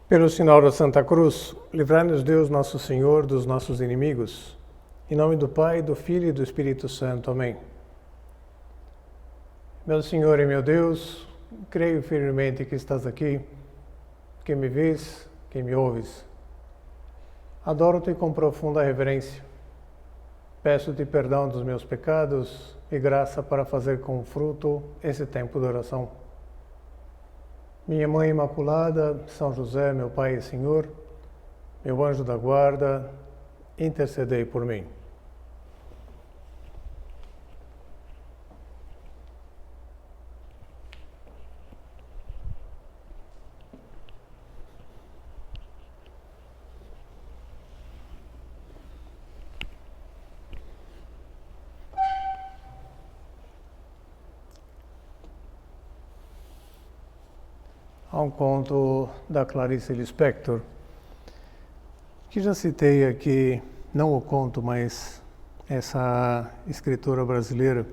Pelo sinal da Santa Cruz, livrai-nos Deus Nosso Senhor dos nossos inimigos. Em nome do Pai, do Filho e do Espírito Santo. Amém. Meu Senhor e meu Deus, creio firmemente que estás aqui, que me vês, que me ouves. Adoro-te com profunda reverência. Peço-te perdão dos meus pecados e graça para fazer com fruto esse tempo de oração. Minha Mãe Imaculada, São José, meu Pai e Senhor, meu anjo da guarda, intercedei por mim. Há um conto da Clarice Lispector, que já citei aqui, não o conto, mas essa escritora brasileira,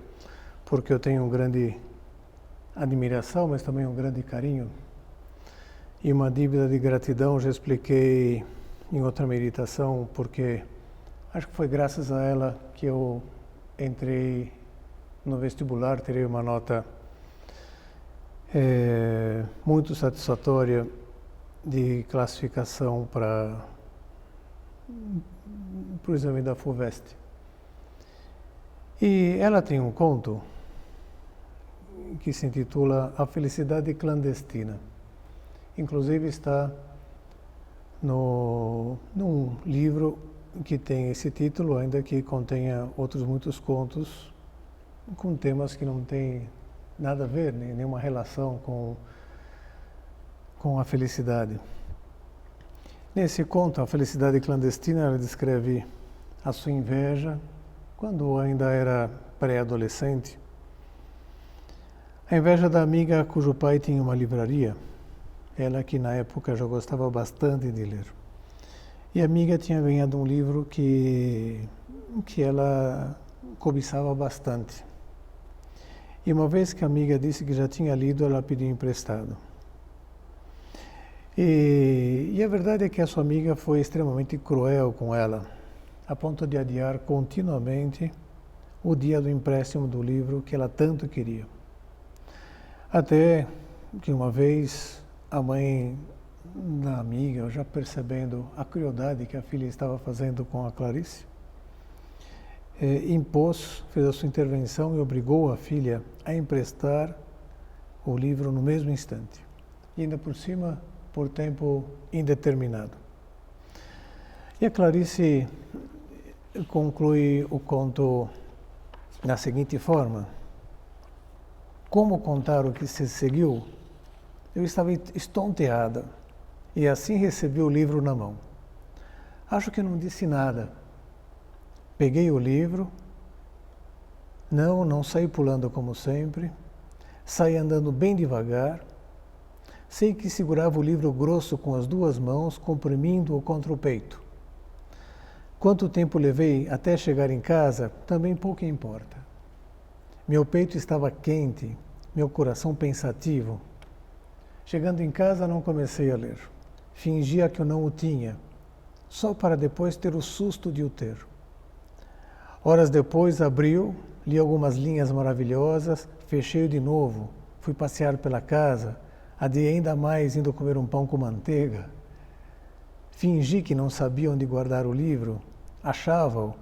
porque eu tenho uma grande admiração, mas também um grande carinho e uma dívida de gratidão. Já expliquei em outra meditação, porque acho que foi graças a ela que eu entrei no vestibular, tirei uma nota muito satisfatória de classificação para o exame da FUVEST. E ela tem um conto que se intitula A Felicidade Clandestina. Inclusive está num livro que tem esse título, ainda que contenha outros muitos contos com temas que não têm nada a ver, nenhuma relação com a felicidade. Nesse conto, A Felicidade Clandestina, ela descreve a sua inveja quando ainda era pré-adolescente. A inveja da amiga cujo pai tinha uma livraria, ela que na época já gostava bastante de ler. E a amiga tinha ganhado um livro que ela cobiçava bastante. E uma vez que a amiga disse que já tinha lido, ela pediu emprestado. E a verdade é que a sua amiga foi extremamente cruel com ela, a ponto de adiar continuamente o dia do empréstimo do livro que ela tanto queria. Até que uma vez a mãe da amiga, já percebendo a crueldade que a filha estava fazendo com a Clarice, fez a sua intervenção e obrigou a filha a emprestar o livro no mesmo instante. E ainda por cima, por tempo indeterminado. E a Clarice conclui o conto da seguinte forma: como contar o que se seguiu? Eu estava estonteada e assim recebi o livro na mão. Acho que não disse nada. Peguei o livro, não saí pulando como sempre, saí andando bem devagar. Sei que segurava o livro grosso com as duas mãos, comprimindo-o contra o peito. Quanto tempo levei até chegar em casa, também pouco importa. Meu peito estava quente, meu coração pensativo. Chegando em casa, não comecei a ler. Fingia que eu não o tinha, só para depois ter o susto de o ter. Horas depois, abriu, li algumas linhas maravilhosas, fechei-o de novo, fui passear pela casa, adiei ainda mais indo comer um pão com manteiga. Fingi que não sabia onde guardar o livro, achava-o,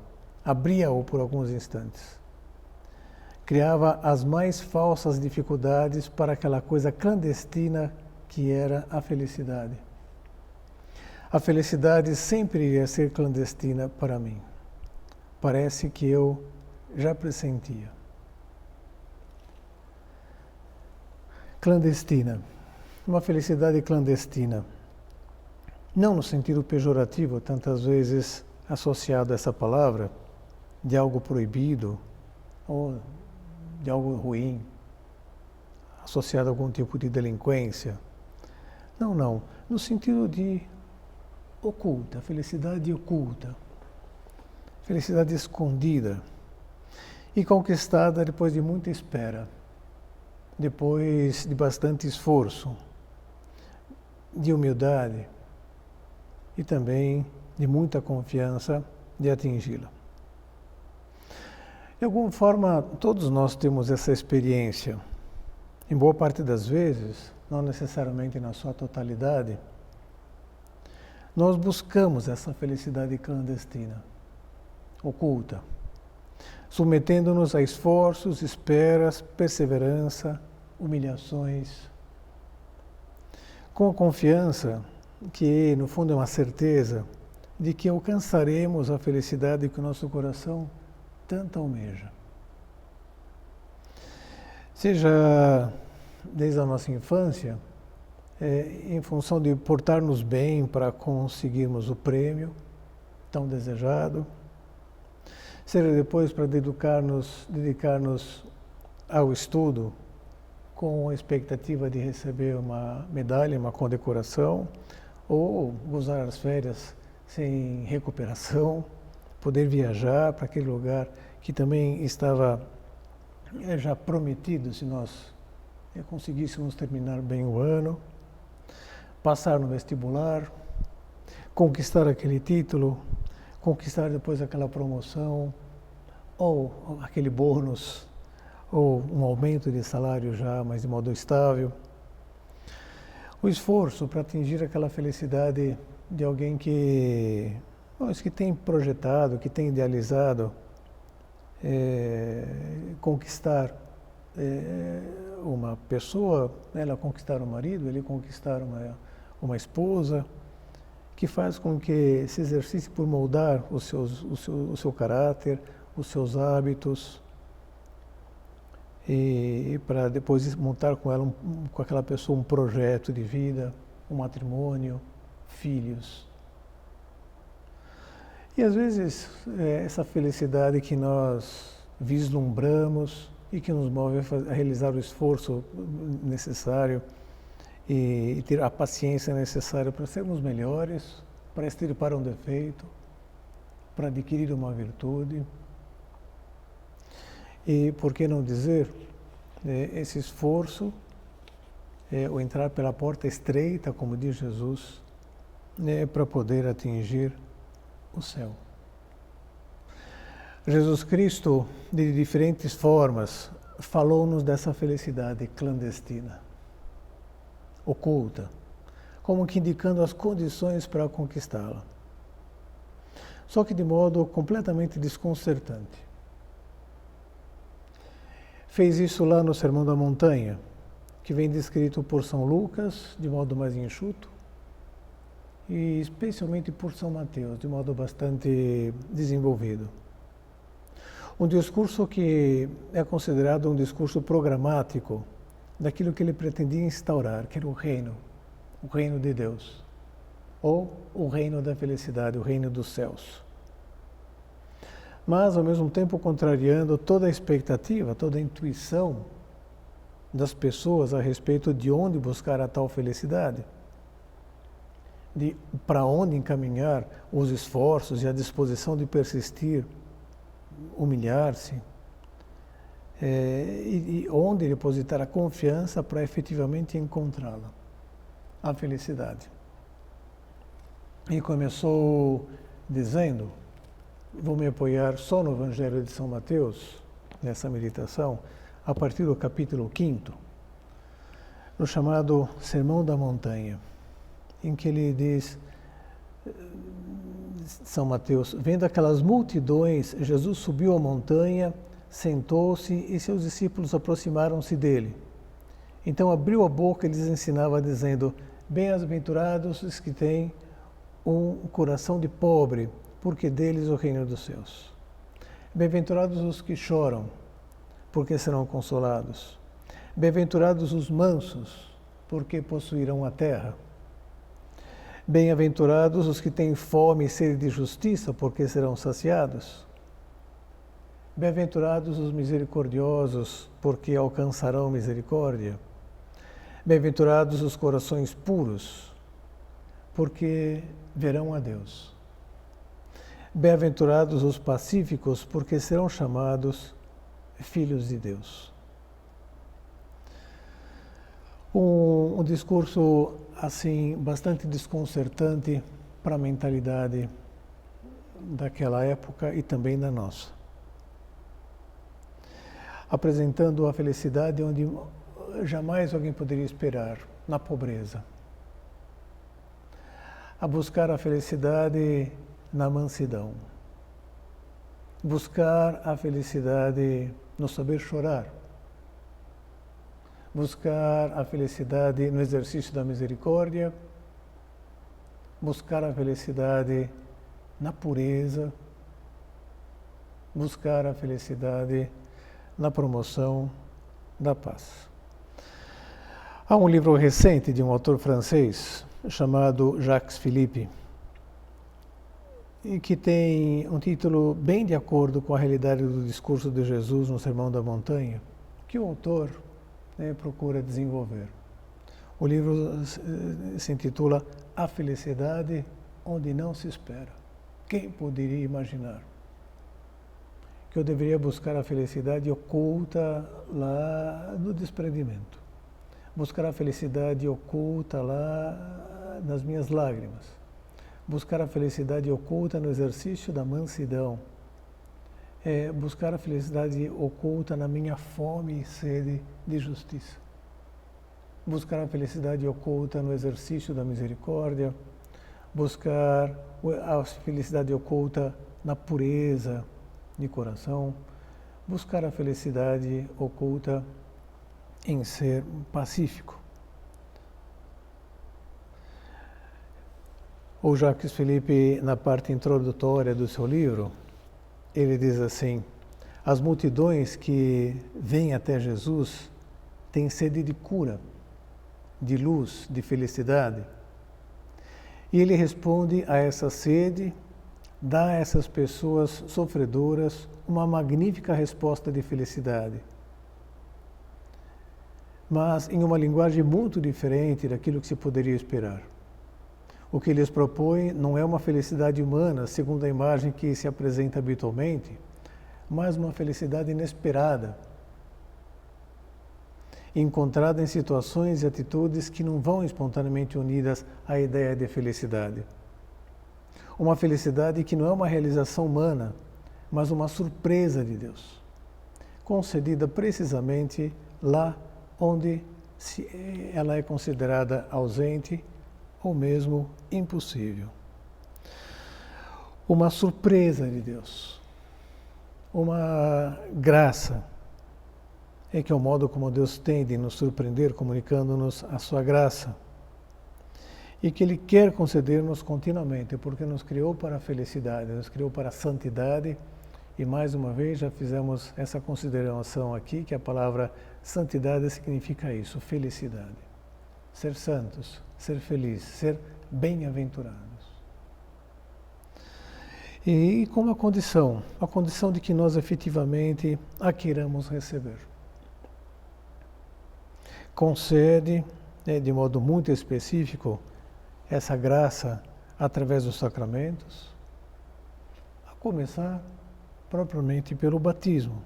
abria-o por alguns instantes. Criava as mais falsas dificuldades para aquela coisa clandestina que era a felicidade. A felicidade sempre iria ser clandestina para mim. Parece que eu já pressentia. Clandestina. Uma felicidade clandestina. Não no sentido pejorativo, tantas vezes associado a essa palavra, de algo proibido ou de algo ruim, associado a algum tipo de delinquência. Não. No sentido de oculta, felicidade oculta. Felicidade escondida e conquistada depois de muita espera, depois de bastante esforço, de humildade, e também de muita confiança de atingi-la. De alguma forma, todos nós temos essa experiência. Em boa parte das vezes, não necessariamente na sua totalidade, nós buscamos essa felicidade clandestina, oculta, submetendo-nos a esforços, esperas, perseverança, humilhações, com a confiança que, no fundo, é uma certeza de que alcançaremos a felicidade que o nosso coração tanto almeja. Seja desde a nossa infância, em função de portar-nos bem para conseguirmos o prêmio tão desejado, seja depois para dedicar-nos ao estudo com a expectativa de receber uma medalha, uma condecoração, ou gozar as férias sem recuperação, poder viajar para aquele lugar que também estava já prometido se nós conseguíssemos terminar bem o ano, passar no vestibular, conquistar aquele título, conquistar depois aquela promoção, ou aquele bônus, ou um aumento de salário já, mas de modo estável. O esforço para atingir aquela felicidade de alguém que tem projetado, que tem idealizado conquistar uma pessoa, ela conquistar um marido, ele conquistar uma esposa, que faz com que se exercite por moldar o seu caráter, os seus hábitos, e para depois montar com aquela pessoa um projeto de vida, um matrimônio, filhos. E às vezes essa felicidade que nós vislumbramos e que nos move a realizar o esforço necessário e ter a paciência necessária para sermos melhores, para extirpar um defeito, para adquirir uma virtude. E por que não dizer, esse esforço, o entrar pela porta estreita, como diz Jesus, para poder atingir o céu. Jesus Cristo, de diferentes formas, falou-nos dessa felicidade clandestina, oculta, como que indicando as condições para conquistá-la. Só que de modo completamente desconcertante. Fez isso lá no Sermão da Montanha, que vem descrito por São Lucas, de modo mais enxuto, e especialmente por São Mateus, de modo bastante desenvolvido. Um discurso que é considerado um discurso programático daquilo que ele pretendia instaurar, que era o reino de Deus, ou o reino da felicidade, o reino dos céus. Mas, ao mesmo tempo, contrariando toda a expectativa, toda a intuição das pessoas a respeito de onde buscar a tal felicidade, de para onde encaminhar os esforços e a disposição de persistir, humilhar-se, e onde depositar a confiança para efetivamente encontrá-la, a felicidade. E começou dizendo, vou me apoiar só no Evangelho de São Mateus, nessa meditação, a partir do capítulo 5º, no chamado Sermão da Montanha, em que ele diz, São Mateus, vendo aquelas multidões, Jesus subiu a montanha, sentou-se e seus discípulos aproximaram-se dele. Então abriu a boca e lhes ensinava, dizendo, bem-aventurados os que têm um coração de pobre, porque deles o reino dos céus. Bem-aventurados os que choram, porque serão consolados. Bem-aventurados os mansos, porque possuirão a terra. Bem-aventurados os que têm fome e sede de justiça, porque serão saciados. Bem-aventurados os misericordiosos, porque alcançarão misericórdia. Bem-aventurados os corações puros, porque verão a Deus. Bem-aventurados os pacíficos, porque serão chamados filhos de Deus. Um discurso assim bastante desconcertante para a mentalidade daquela época e também da nossa. Apresentando a felicidade onde jamais alguém poderia esperar, na pobreza. A buscar a felicidade na mansidão. Buscar a felicidade no saber chorar. Buscar a felicidade no exercício da misericórdia. Buscar a felicidade na pureza. Buscar a felicidade na promoção da paz. Há um livro recente de um autor francês chamado Jacques Philippe, e que tem um título bem de acordo com a realidade do discurso de Jesus no Sermão da Montanha, que o autor procura desenvolver. O livro se intitula A Felicidade Onde Não Se Espera. Quem poderia imaginar que eu deveria buscar a felicidade oculta lá no desprendimento? Buscar a felicidade oculta lá nas minhas lágrimas. Buscar a felicidade oculta no exercício da mansidão. Buscar a felicidade oculta na minha fome e sede de justiça. Buscar a felicidade oculta no exercício da misericórdia. Buscar a felicidade oculta na pureza de coração. Buscar a felicidade oculta em ser pacífico. O Jacques Philippe, na parte introdutória do seu livro, ele diz assim: as multidões que vêm até Jesus têm sede de cura, de luz, de felicidade. E ele responde a essa sede, dá a essas pessoas sofredoras uma magnífica resposta de felicidade, mas em uma linguagem muito diferente daquilo que se poderia esperar. O que lhes propõe não é uma felicidade humana, segundo a imagem que se apresenta habitualmente, mas uma felicidade inesperada, encontrada em situações e atitudes que não vão espontaneamente unidas à ideia de felicidade. Uma felicidade que não é uma realização humana, mas uma surpresa de Deus, concedida precisamente lá onde ela é considerada ausente ou mesmo impossível. Uma surpresa de Deus, uma graça, que é o modo como Deus tem de nos surpreender, comunicando-nos a sua graça, e que Ele quer conceder-nos continuamente, porque nos criou para a felicidade, nos criou para a santidade. E mais uma vez já fizemos essa consideração aqui, que a palavra santidade significa isso, felicidade. Ser santos, ser felizes, ser bem-aventurados. E com uma condição, a condição de que nós efetivamente a queiramos receber. Concede, de modo muito específico, essa graça através dos sacramentos, a começar propriamente pelo batismo.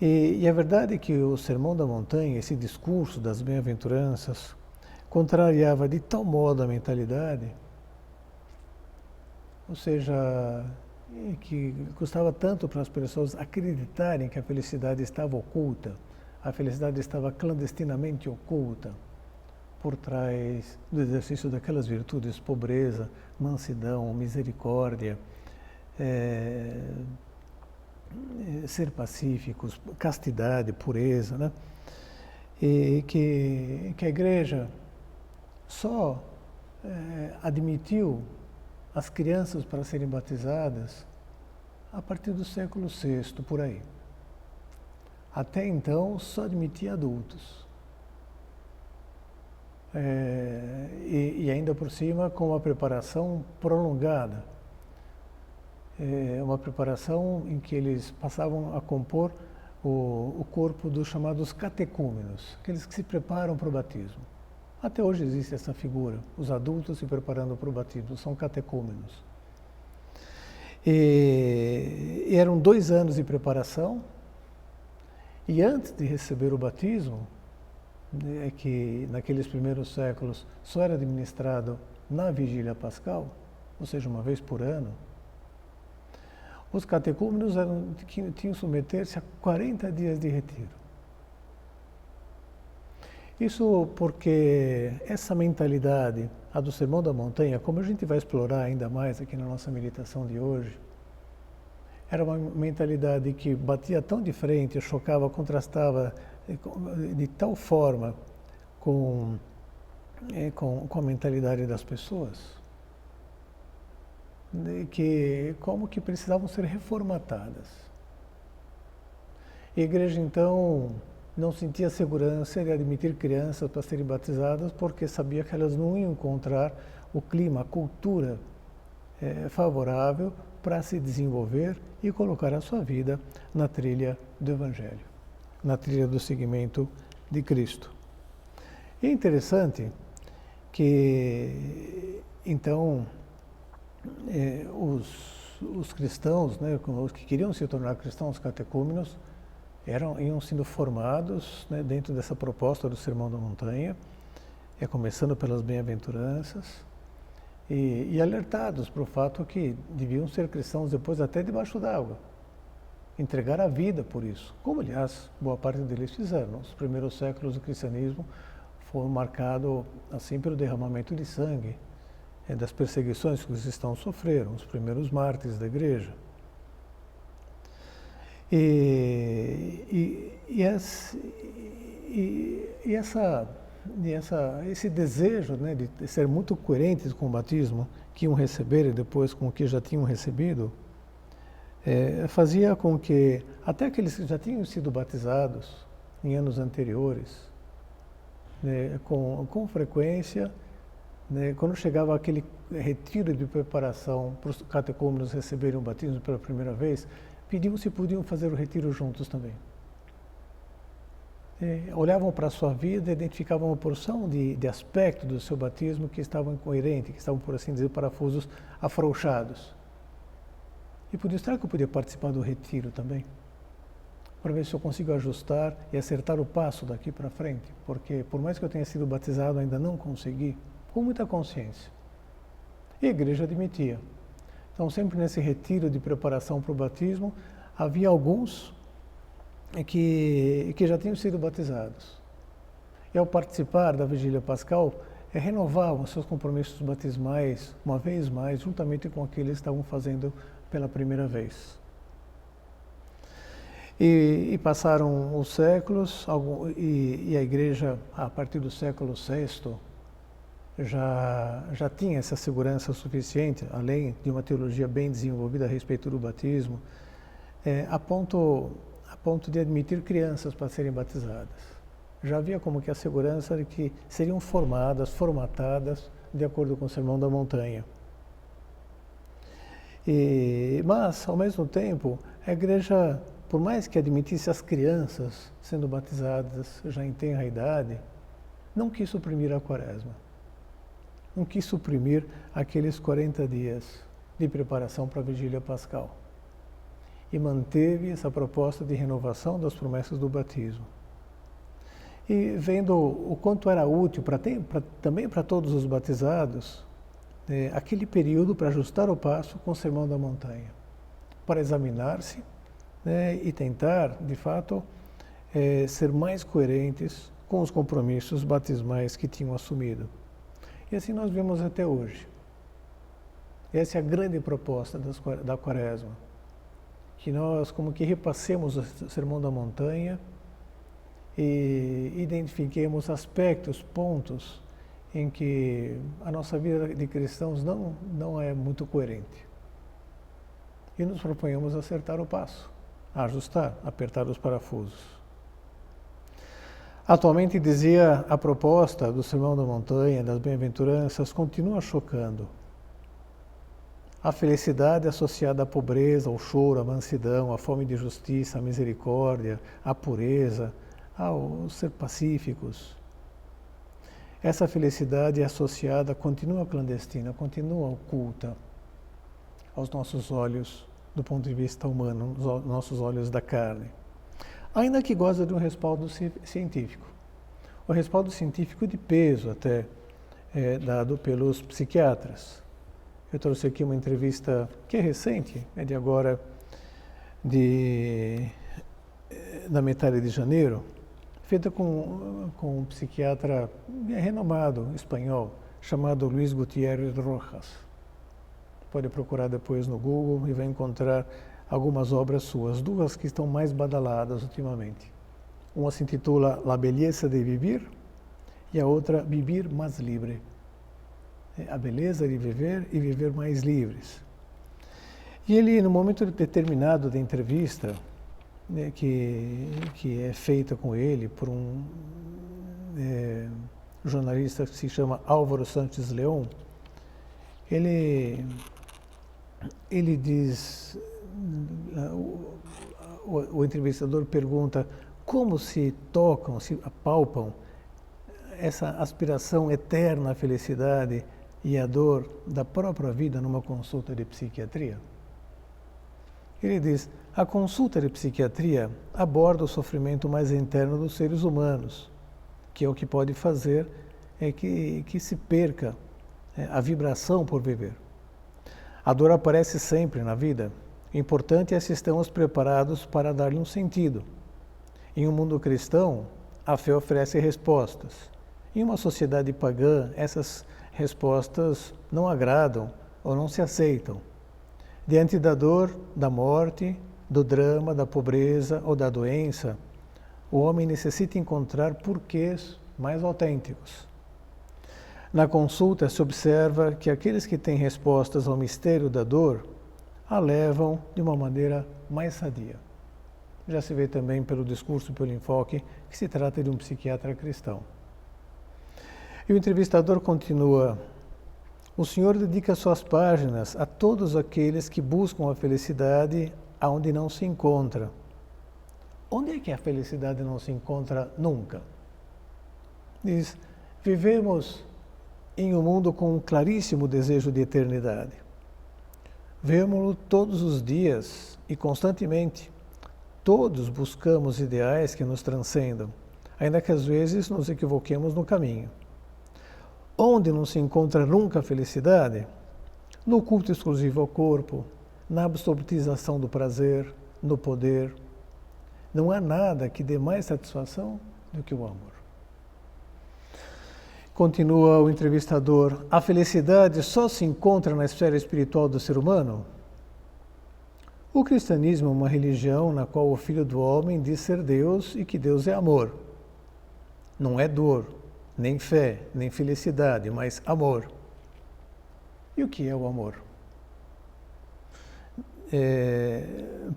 E é verdade que o Sermão da Montanha, esse discurso das bem-aventuranças, contrariava de tal modo a mentalidade, ou seja, que custava tanto para as pessoas acreditarem que a felicidade estava oculta, a felicidade estava clandestinamente oculta por trás do exercício daquelas virtudes: pobreza, mansidão, misericórdia, ser pacíficos, castidade, pureza, né? E que a Igreja só admitiu as crianças para serem batizadas a partir do século VI, por aí. Até então, só admitia adultos. E ainda por cima com uma preparação prolongada. Uma preparação em que eles passavam a compor o corpo dos chamados catecúmenos, aqueles que se preparam para o batismo. Até hoje existe essa figura, os adultos se preparando para o batismo, são catecúmenos. E eram 2 anos de preparação, e antes de receber o batismo, que naqueles primeiros séculos só era administrado na vigília pascal, ou seja, uma vez por ano, os catecúmenos tinham que submeter-se a 40 dias de retiro. Isso porque essa mentalidade, a do Sermão da Montanha, como a gente vai explorar ainda mais aqui na nossa meditação de hoje, era uma mentalidade que batia tão de frente, chocava, contrastava de tal forma com a mentalidade das pessoas, que como que precisavam ser reformatadas. A igreja, então, não sentia segurança de admitir crianças para serem batizadas porque sabia que elas não iam encontrar o clima, a cultura favorável para se desenvolver e colocar a sua vida na trilha do Evangelho, na trilha do seguimento de Cristo. E é interessante que, então, os cristãos, né, os que queriam se tornar cristãos catecúmenos, iam sendo formados, né, dentro dessa proposta do Sermão da Montanha, começando pelas bem-aventuranças, e alertados para o fato que deviam ser cristãos depois até debaixo d'água, entregar a vida por isso, como aliás boa parte deles fizeram. Os primeiros séculos do cristianismo foram marcados assim pelo derramamento de sangue, das perseguições que os cristãos sofreram, os primeiros mártires da igreja. Esse desejo, né, de ser muito coerentes com o batismo que iam receber e depois com o que já tinham recebido, fazia com que até aqueles que já tinham sido batizados em anos anteriores, né, com frequência, né, quando chegava aquele retiro de preparação para os catecúmenos receberem o batismo pela primeira vez, pediam se podiam fazer o retiro juntos também. Olhavam para a sua vida e identificavam uma porção de aspectos do seu batismo que estavam incoerentes, que estavam, por assim dizer, parafusos afrouxados. E por isso, será que eu podia participar do retiro também? Para ver se eu consigo ajustar e acertar o passo daqui para frente. Porque, por mais que eu tenha sido batizado, ainda não consegui, com muita consciência. E a igreja admitia. Então, sempre nesse retiro de preparação para o batismo, havia alguns que já tinham sido batizados. E ao participar da vigília pascal, renovavam seus compromissos batismais uma vez mais, juntamente com aqueles que estavam fazendo pela primeira vez. E passaram os séculos, e a igreja, a partir do século VI, já tinha essa segurança suficiente, além de uma teologia bem desenvolvida a respeito do batismo, a ponto de admitir crianças para serem batizadas. Já havia como que a segurança de que seriam formatadas de acordo com o Sermão da Montanha. Mas, ao mesmo tempo, a igreja, por mais que admitisse as crianças sendo batizadas já em tenra idade, não quis suprimir a quaresma. Não quis suprimir aqueles 40 dias de preparação para a vigília pascal. E manteve essa proposta de renovação das promessas do batismo. E vendo o quanto era útil também para todos os batizados, aquele período para ajustar o passo com o Sermão da Montanha, para examinar-se, né, e tentar, de fato, ser mais coerentes com os compromissos batismais que tinham assumido. E assim nós vemos até hoje. Essa é a grande proposta da quaresma. Que nós como que repassemos o Sermão da Montanha e identifiquemos aspectos, pontos em que a nossa vida de cristãos não é muito coerente. E nos proponhamos a acertar o passo, a ajustar, a apertar os parafusos. Atualmente, dizia, a proposta do Sermão da Montanha, das bem-aventuranças, continua chocando. A felicidade associada à pobreza, ao choro, à mansidão, à fome de justiça, à misericórdia, à pureza, ao ser pacíficos. Essa felicidade associada continua clandestina, continua oculta aos nossos olhos do ponto de vista humano, aos nossos olhos da carne. Ainda que goza de um respaldo científico. o respaldo científico de peso até dado pelos psiquiatras. Eu trouxe aqui uma entrevista que é recente, é de agora, da metade de janeiro, feita com um psiquiatra renomado espanhol, chamado Luis Gutiérrez Rojas. Pode procurar depois no Google e vai encontrar algumas obras suas, duas que estão mais badaladas ultimamente. Uma se intitula La Belleza de Vivir e a outra Vivir Mais Libre. A beleza de viver e viver mais livres. E ele, no momento determinado da entrevista, né, que é feita com ele por um jornalista que se chama Álvaro Santos León, ele diz, o entrevistador pergunta como se tocam, se apalpam essa aspiração eterna à felicidade e a dor da própria vida numa consulta de psiquiatria. Ele diz, a consulta de psiquiatria aborda o sofrimento mais interno dos seres humanos, que é o que pode fazer que se perca a vibração por viver. A dor aparece sempre na vida. O importante é se estamos preparados para dar-lhe um sentido. Em um mundo cristão, a fé oferece respostas. Em uma sociedade pagã, essas respostas não agradam ou não se aceitam. Diante da dor, da morte, do drama, da pobreza ou da doença, o homem necessita encontrar porquês mais autênticos. Na consulta se observa que aqueles que têm respostas ao mistério da dor a levam de uma maneira mais sadia. Já se vê também pelo discurso, pelo enfoque, que se trata de um psiquiatra cristão. E o entrevistador continua, o Senhor dedica suas páginas a todos aqueles que buscam a felicidade aonde não se encontra. Onde é que a felicidade não se encontra nunca? Diz, vivemos em um mundo com um claríssimo desejo de eternidade. Vemo-lo todos os dias e constantemente. Todos buscamos ideais que nos transcendam, ainda que às vezes nos equivoquemos no caminho. Onde não se encontra nunca a felicidade? No culto exclusivo ao corpo, na absolutização do prazer, no poder. Não há nada que dê mais satisfação do que o amor. Continua o entrevistador, a felicidade só se encontra na esfera espiritual do ser humano? O cristianismo é uma religião na qual o Filho do Homem diz ser Deus e que Deus é amor. Não é dor, nem fé, nem felicidade, mas amor. E o que é o amor?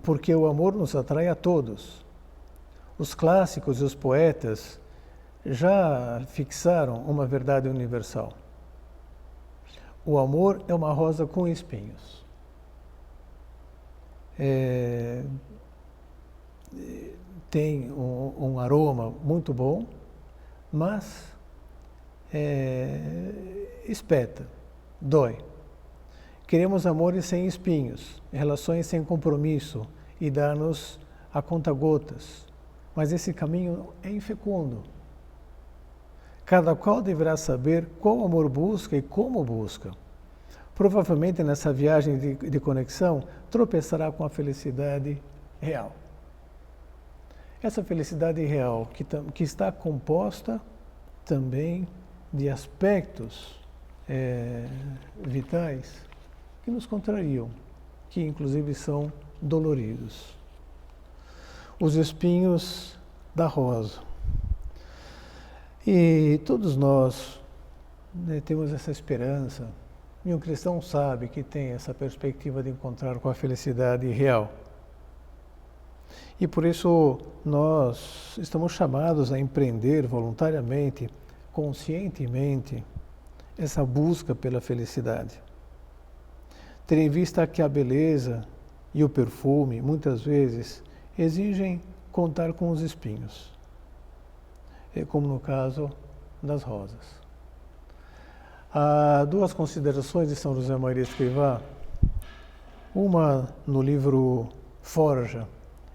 Porque o amor nos atrai a todos. Os clássicos e os poetas já fixaram uma verdade universal. O amor é uma rosa com espinhos. Tem um aroma muito bom, mas espeta, dói. Queremos amores sem espinhos, relações sem compromisso e dar-nos a conta-gotas. Mas esse caminho é infecundo. Cada qual deverá saber qual amor busca e como busca. Provavelmente nessa viagem de conexão tropeçará com a felicidade real. Essa felicidade real que está composta também de aspectos vitais que nos contrariam, que inclusive são doloridos. Os espinhos da rosa. E todos nós temos essa esperança, e um cristão sabe que tem essa perspectiva de encontrar com a felicidade real. E por isso nós estamos chamados a empreender voluntariamente, conscientemente, essa busca pela felicidade. Ter em vista que a beleza e o perfume, muitas vezes, exigem contar com os espinhos, como no caso das rosas. Há duas considerações de São José Maria Escrivá, no livro Forja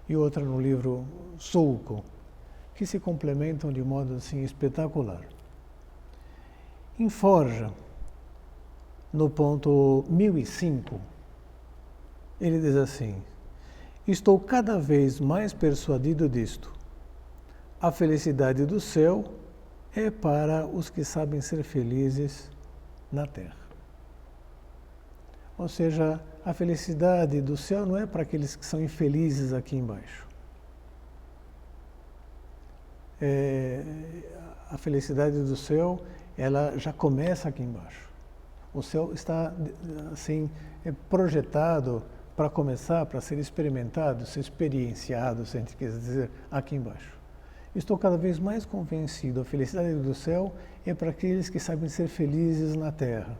e outra no livro Sulco, que se complementam de modo assim espetacular. Em Forja, no ponto 1005, ele diz assim: estou cada vez mais persuadido disto. A felicidade do céu é para os que sabem ser felizes na terra. Ou seja, a felicidade do céu não é para aqueles que são infelizes aqui embaixo. A felicidade do céu, ela já começa aqui embaixo. O céu está assim projetado para começar, para ser experimentado, ser experienciado, se a gente quiser dizer, aqui embaixo. Estou cada vez mais convencido, a felicidade do céu é para aqueles que sabem ser felizes na terra.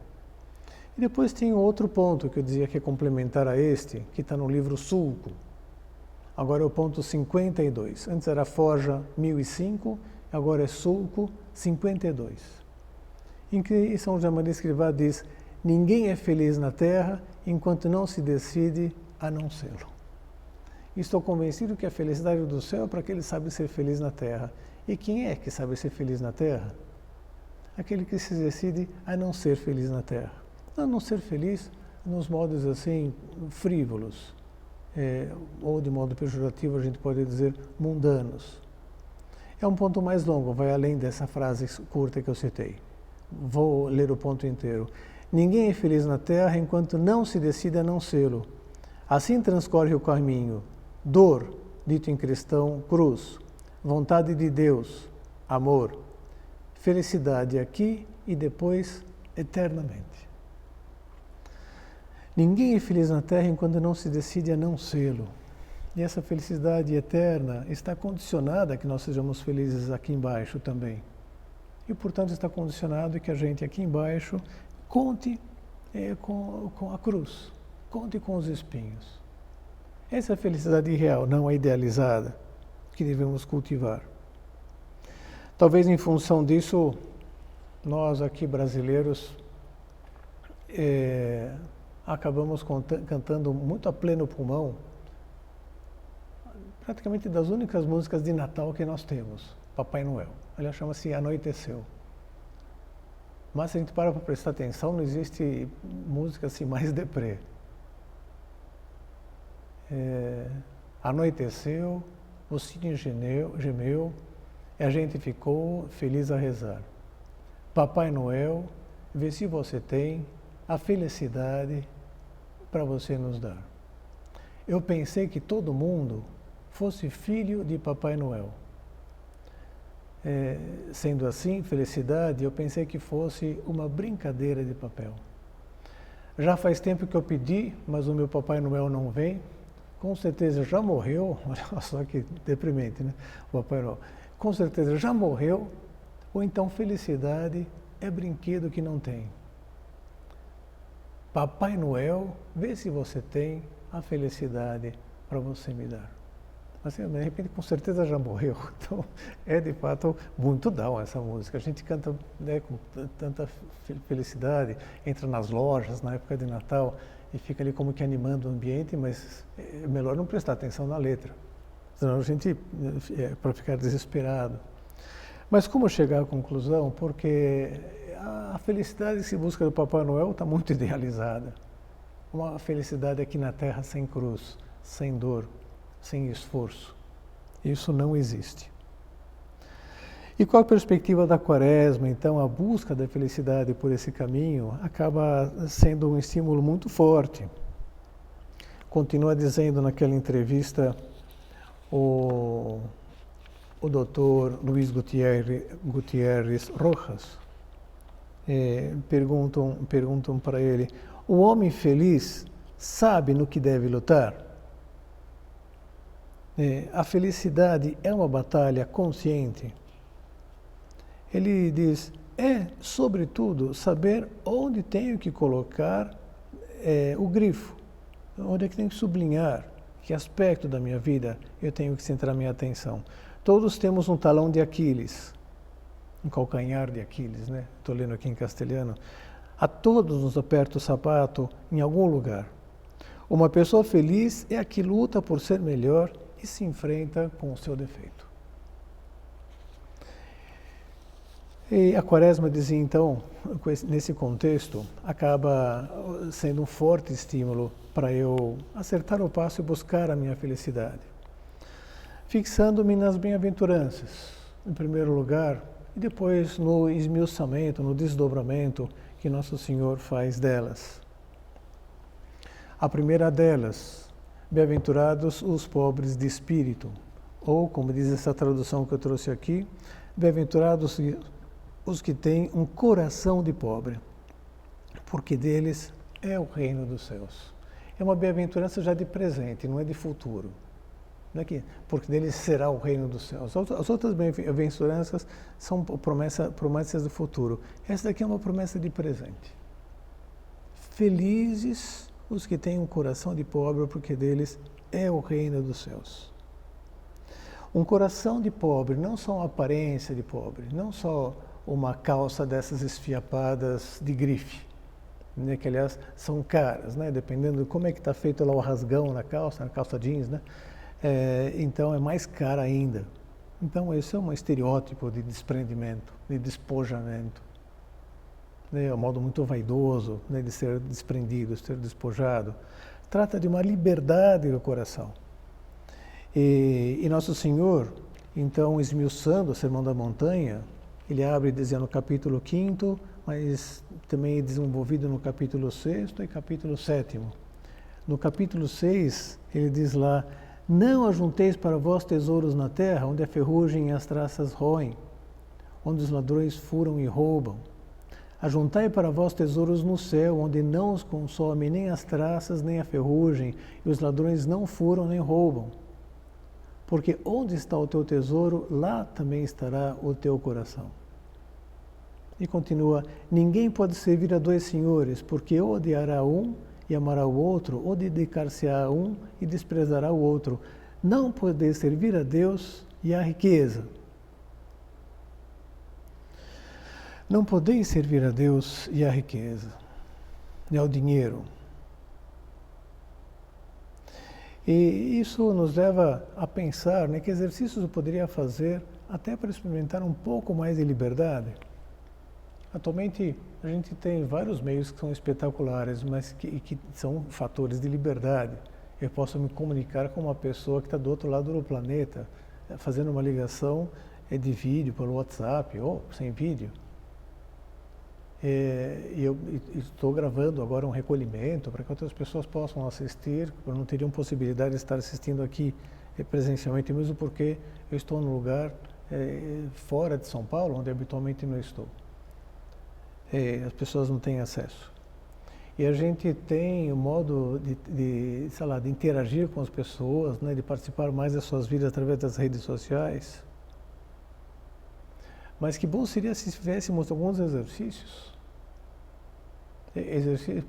E depois tem outro ponto que eu dizia que é complementar a este, que está no livro Sulco. Agora é o ponto 52. Antes era Forja 1005, agora é Sulco 52. Em que São José Maria Escrivá diz: ninguém é feliz na terra enquanto não se decide a não sê-lo. Estou convencido que a felicidade do céu é para aquele que sabe ser feliz na terra. E quem é que sabe ser feliz na terra? Aquele que se decide a não ser feliz na terra. A não ser feliz nos modos assim frívolos, ou de modo pejorativo a gente pode dizer mundanos. É um ponto mais longo, vai além dessa frase curta que eu citei. Vou ler o ponto inteiro. Ninguém é feliz na terra enquanto não se decide a não sê-lo. Assim transcorre o caminho: dor, dito em cristão, cruz; vontade de Deus, amor; felicidade aqui e depois eternamente. Ninguém é feliz na terra enquanto não se decide a não sê-lo. E essa felicidade eterna está condicionada a que nós sejamos felizes aqui embaixo também. E, portanto, está condicionado que a gente aqui embaixo conte com a cruz, conte com os espinhos. Essa é a felicidade real, não a idealizada, que devemos cultivar. Talvez em função disso, nós aqui brasileiros acabamos cantando muito a pleno pulmão, praticamente das únicas músicas de Natal que nós temos, Papai Noel. Ela chama-se Anoiteceu. Mas se a gente para prestar atenção, não existe música assim mais deprê. Anoiteceu, o sino gemeu, e a gente ficou feliz a rezar. Papai Noel, vê se você tem a felicidade para você nos dar. Eu pensei que todo mundo fosse filho de Papai Noel. Sendo assim, felicidade, eu pensei que fosse uma brincadeira de papel. Já faz tempo que eu pedi, mas o meu Papai Noel não vem. Com certeza já morreu. Olha só que deprimente, né? O Papai Noel. Com certeza já morreu. Ou então felicidade é brinquedo que não tem. Papai Noel, vê se você tem a felicidade para você me dar. Mas, de repente, com certeza já morreu. Então, é de fato muito down essa música. A gente canta, né, com tanta felicidade, entra nas lojas na época de Natal e fica ali como que animando o ambiente, mas é melhor não prestar atenção na letra. Senão a gente para ficar desesperado. Mas como chegar à conclusão? Porque a felicidade que se busca do Papai Noel está muito idealizada. Uma felicidade aqui na Terra sem cruz, sem dor, sem esforço. Isso não existe. E com a perspectiva da Quaresma, então, a busca da felicidade por esse caminho acaba sendo um estímulo muito forte. Continua dizendo naquela entrevista o doutor Luiz Gutierrez Rojas. Perguntam para ele: o homem feliz sabe no que deve lutar? A felicidade é uma batalha consciente. Ele diz: sobretudo, saber onde tenho que colocar o grifo, onde é que tenho que sublinhar, que aspecto da minha vida eu tenho que centrar minha atenção. Todos temos um talão de Aquiles, um calcanhar de Aquiles, né? Estou lendo aqui em castelhano. A todos nos aperta o sapato em algum lugar. Uma pessoa feliz é a que luta por ser melhor e se enfrenta com o seu defeito. E a Quaresma, dizia então, nesse contexto, acaba sendo um forte estímulo para eu acertar o passo e buscar a minha felicidade. Fixando-me nas bem-aventuranças, em primeiro lugar, e depois no esmiuçamento, no desdobramento que Nosso Senhor faz delas. A primeira delas, bem-aventurados os pobres de espírito, ou, como diz essa tradução que eu trouxe aqui, bem-aventurados os que têm um coração de pobre, porque deles é o reino dos céus. É uma bem-aventurança já de presente, não é de futuro. Não é que, porque deles será o reino dos céus. As outras bem-aventuranças são promessas do futuro. Essa daqui é uma promessa de presente. Felizes os que têm um coração de pobre, porque deles é o reino dos céus. Um coração de pobre, não só uma aparência de pobre, não só uma calça dessas esfiapadas de grife, né, que aliás são caras, né, dependendo de como é que está feito lá o rasgão na calça jeans, né, então é mais cara ainda. Então esse é um estereótipo de desprendimento, de despojamento, né, é um modo muito vaidoso, né, de ser desprendido, de ser despojado. Trata de uma liberdade do coração. E Nosso Senhor, então, esmiuçando o Sermão da Montanha, ele abre dizendo no capítulo 5º, mas também desenvolvido no capítulo 6º e capítulo 7º. No capítulo 6, ele diz lá: não ajunteis para vós tesouros na terra, onde a ferrugem e as traças roem, onde os ladrões furam e roubam. Ajuntai para vós tesouros no céu, onde não os consome nem as traças, nem a ferrugem, e os ladrões não furam nem roubam. Porque onde está o teu tesouro, lá também estará o teu coração. E continua: ninguém pode servir a dois senhores, porque ou odiará um e amará o outro, ou dedicar-se a um e desprezará o outro. Não podeis servir a Deus e à riqueza. Não podeis servir a Deus e à riqueza, e ao dinheiro. E isso nos leva a pensar, né, que exercícios eu poderia fazer até para experimentar um pouco mais de liberdade. Atualmente a gente tem vários meios que são espetaculares, mas que são fatores de liberdade. Eu posso me comunicar com uma pessoa que está do outro lado do planeta, fazendo uma ligação de vídeo pelo WhatsApp ou sem vídeo. E eu estou gravando agora um recolhimento para que outras pessoas possam assistir, porque não teriam possibilidade de estar assistindo aqui presencialmente, mesmo porque eu estou num lugar fora de São Paulo, onde habitualmente não estou. As pessoas não têm acesso. E a gente tem o modo de interagir com as pessoas, né, de participar mais das suas vidas através das redes sociais. Mas que bom seria se tivéssemos alguns exercícios,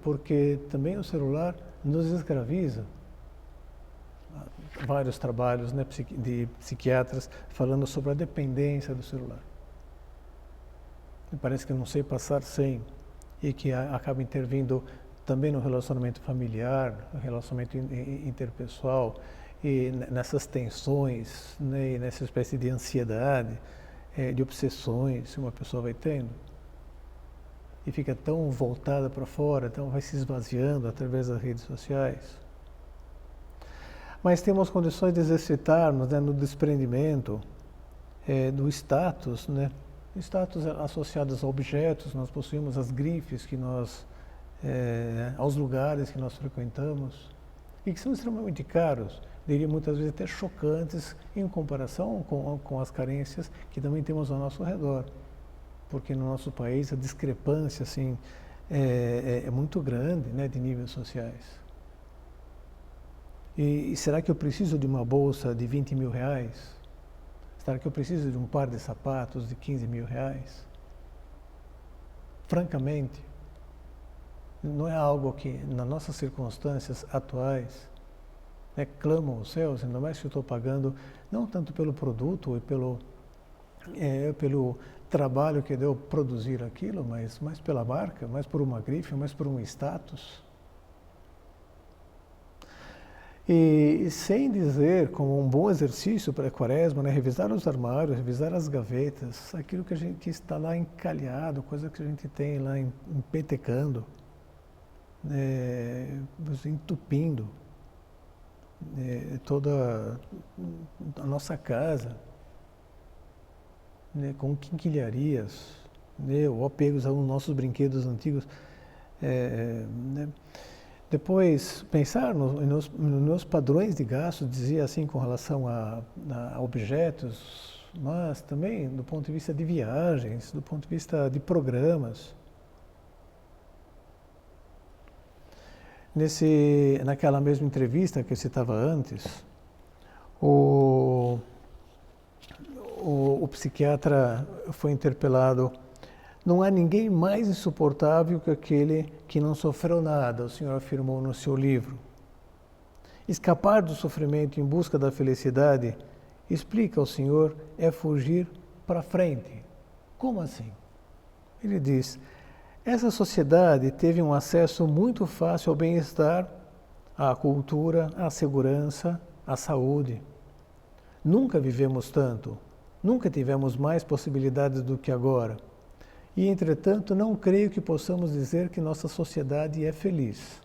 porque também o celular nos escraviza. Vários trabalhos, né, de psiquiatras falando sobre a dependência do celular. Me parece que eu não sei passar sem, e que acaba intervindo também no relacionamento familiar, no relacionamento interpessoal, e nessas tensões, né, e nessa espécie de ansiedade, de obsessões que uma pessoa vai tendo, e fica tão voltada para fora, então vai se esvaziando através das redes sociais. Mas temos condições de exercitarmos, né, no desprendimento do status, né, status associados a objetos. Nós possuímos as grifes que nós, aos lugares que nós frequentamos, e que são extremamente caros, diria muitas vezes até chocantes em comparação com as carências que também temos ao nosso redor. Porque no nosso país a discrepância assim, é muito grande, né, de níveis sociais. E será que eu preciso de uma bolsa de 20 mil reais? Será que eu preciso de um par de sapatos de 15 mil reais? Francamente, não é algo que, nas nossas circunstâncias atuais, né, clamam os céus, ainda mais que eu estou pagando, não tanto pelo produto e pelo trabalho que deu produzir aquilo, mas mais pela marca, mais por uma grife, mais por um status. E sem dizer, como um bom exercício para a quaresma, né, revisar os armários, revisar as gavetas, aquilo que está lá encalhado, coisa que a gente tem lá empetecando, entupindo toda a nossa casa, né, com quinquilharias, né, ou apegos aos nossos brinquedos antigos. Né. Depois, pensar nos padrões de gasto, dizia assim com relação a objetos, mas também do ponto de vista de viagens, do ponto de vista de programas. Naquela mesma entrevista que eu citava antes, o psiquiatra foi interpelado: não há ninguém mais insuportável que aquele que não sofreu nada, o senhor afirmou no seu livro. Escapar do sofrimento em busca da felicidade, explica o senhor, é fugir para frente. Como assim? Ele diz: essa sociedade teve um acesso muito fácil ao bem-estar, à cultura, à segurança, à saúde. Nunca vivemos tanto, nunca tivemos mais possibilidades do que agora. E, entretanto, não creio que possamos dizer que nossa sociedade é feliz.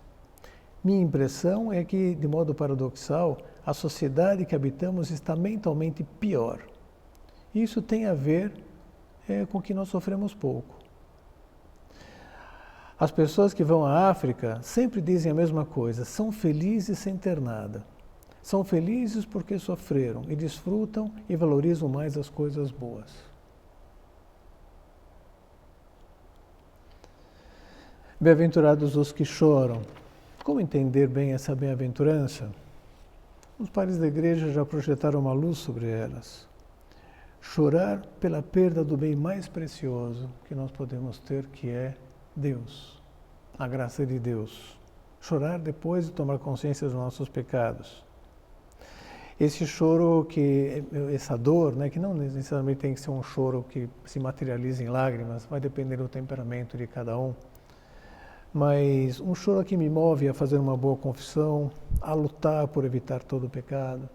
Minha impressão é que, de modo paradoxal, a sociedade que habitamos está mentalmente pior. Isso tem a ver com que nós sofremos pouco. As pessoas que vão à África sempre dizem a mesma coisa: são felizes sem ter nada. São felizes porque sofreram e desfrutam e valorizam mais as coisas boas. Bem-aventurados os que choram. Como entender bem essa bem-aventurança? Os padres da igreja já projetaram uma luz sobre elas. Chorar pela perda do bem mais precioso que nós podemos ter, que é Deus, a graça de Deus. Chorar depois de tomar consciência dos nossos pecados. Esse choro, essa dor, né, que não necessariamente tem que ser um choro que se materializa em lágrimas, vai depender do temperamento de cada um. Mas um choro que me move a fazer uma boa confissão, a lutar por evitar todo o pecado.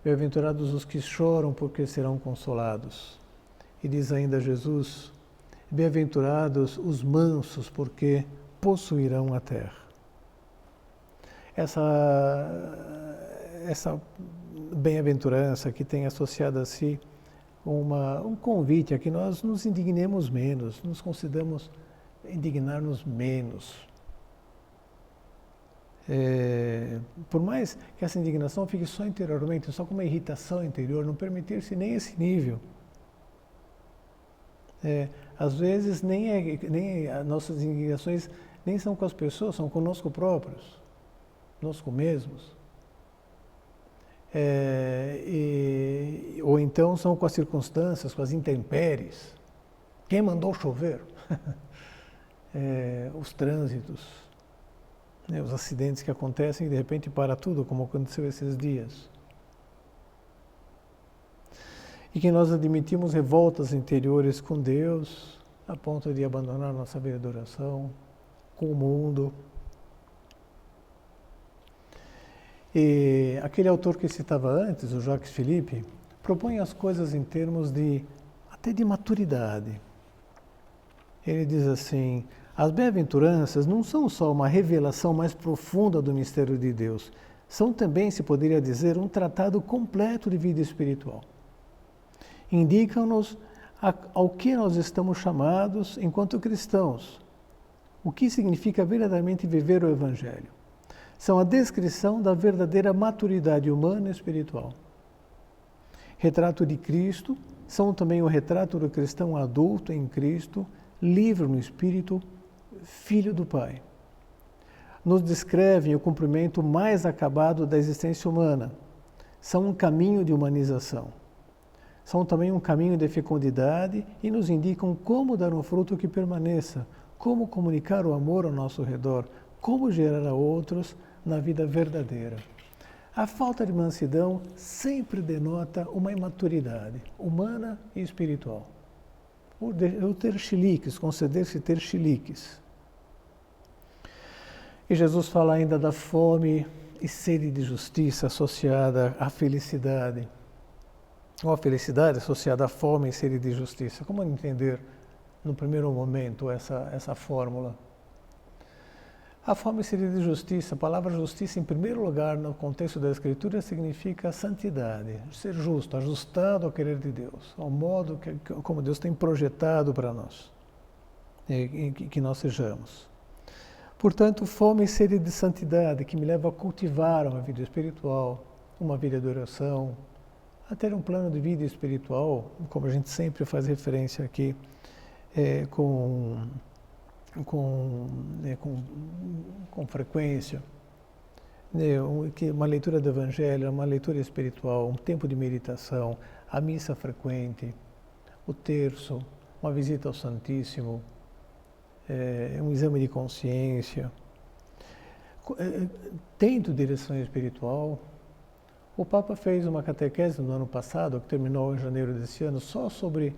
Bem-aventurados os que choram, porque serão consolados. E diz ainda Jesus: bem-aventurados os mansos, porque possuirão a terra. Essa bem-aventurança que tem associado a si um convite a que nós nos indignemos menos, nos consideramos indignar-nos menos. Por mais que essa indignação fique só interiormente, só com uma irritação interior, não permitir-se nem esse nível. Às vezes nem as nossas indignações nem são com as pessoas, são conosco próprios, conosco mesmos. Ou então são com as circunstâncias, com as intempéries. Quem mandou chover? Os trânsitos, né, os acidentes que acontecem e de repente para tudo, como aconteceu esses dias. E que nós admitimos revoltas interiores com Deus, a ponto de abandonar nossa vida de oração, com o mundo. E aquele autor que citava antes, o Jacques Philippe, propõe as coisas em termos até de maturidade. Ele diz assim: as bem-aventuranças não são só uma revelação mais profunda do mistério de Deus, são também, se poderia dizer, um tratado completo de vida espiritual. Indicam-nos ao que nós estamos chamados enquanto cristãos, o que significa verdadeiramente viver o Evangelho. São a descrição da verdadeira maturidade humana e espiritual. Retrato de Cristo, são também o retrato do cristão adulto em Cristo, livre no Espírito, filho do Pai. Nos descrevem o cumprimento mais acabado da existência humana. São um caminho de humanização. São também um caminho de fecundidade e nos indicam como dar um fruto que permaneça, como comunicar o amor ao nosso redor, como gerar a outros na vida verdadeira. A falta de mansidão sempre denota uma imaturidade humana e espiritual. O ter chiliques, conceder-se ter chiliques. E Jesus fala ainda da fome e sede de justiça associada à felicidade. Ou a felicidade associada à fome e sede de justiça. Como entender, no primeiro momento, essa fórmula? A fome e sede de justiça, a palavra justiça, em primeiro lugar, no contexto da Escritura, significa santidade, ser justo, ajustado ao querer de Deus, ao modo como Deus tem projetado para nós, que nós sejamos. Portanto, fome e sede de santidade, que me leva a cultivar uma vida espiritual, uma vida de oração, a ter um plano de vida espiritual, como a gente sempre faz referência aqui, com frequência, uma leitura do Evangelho, uma leitura espiritual, um tempo de meditação, a missa frequente, o terço, uma visita ao Santíssimo, um exame de consciência, tendo direção espiritual. O Papa fez uma catequese no ano passado, que terminou em janeiro desse ano, só sobre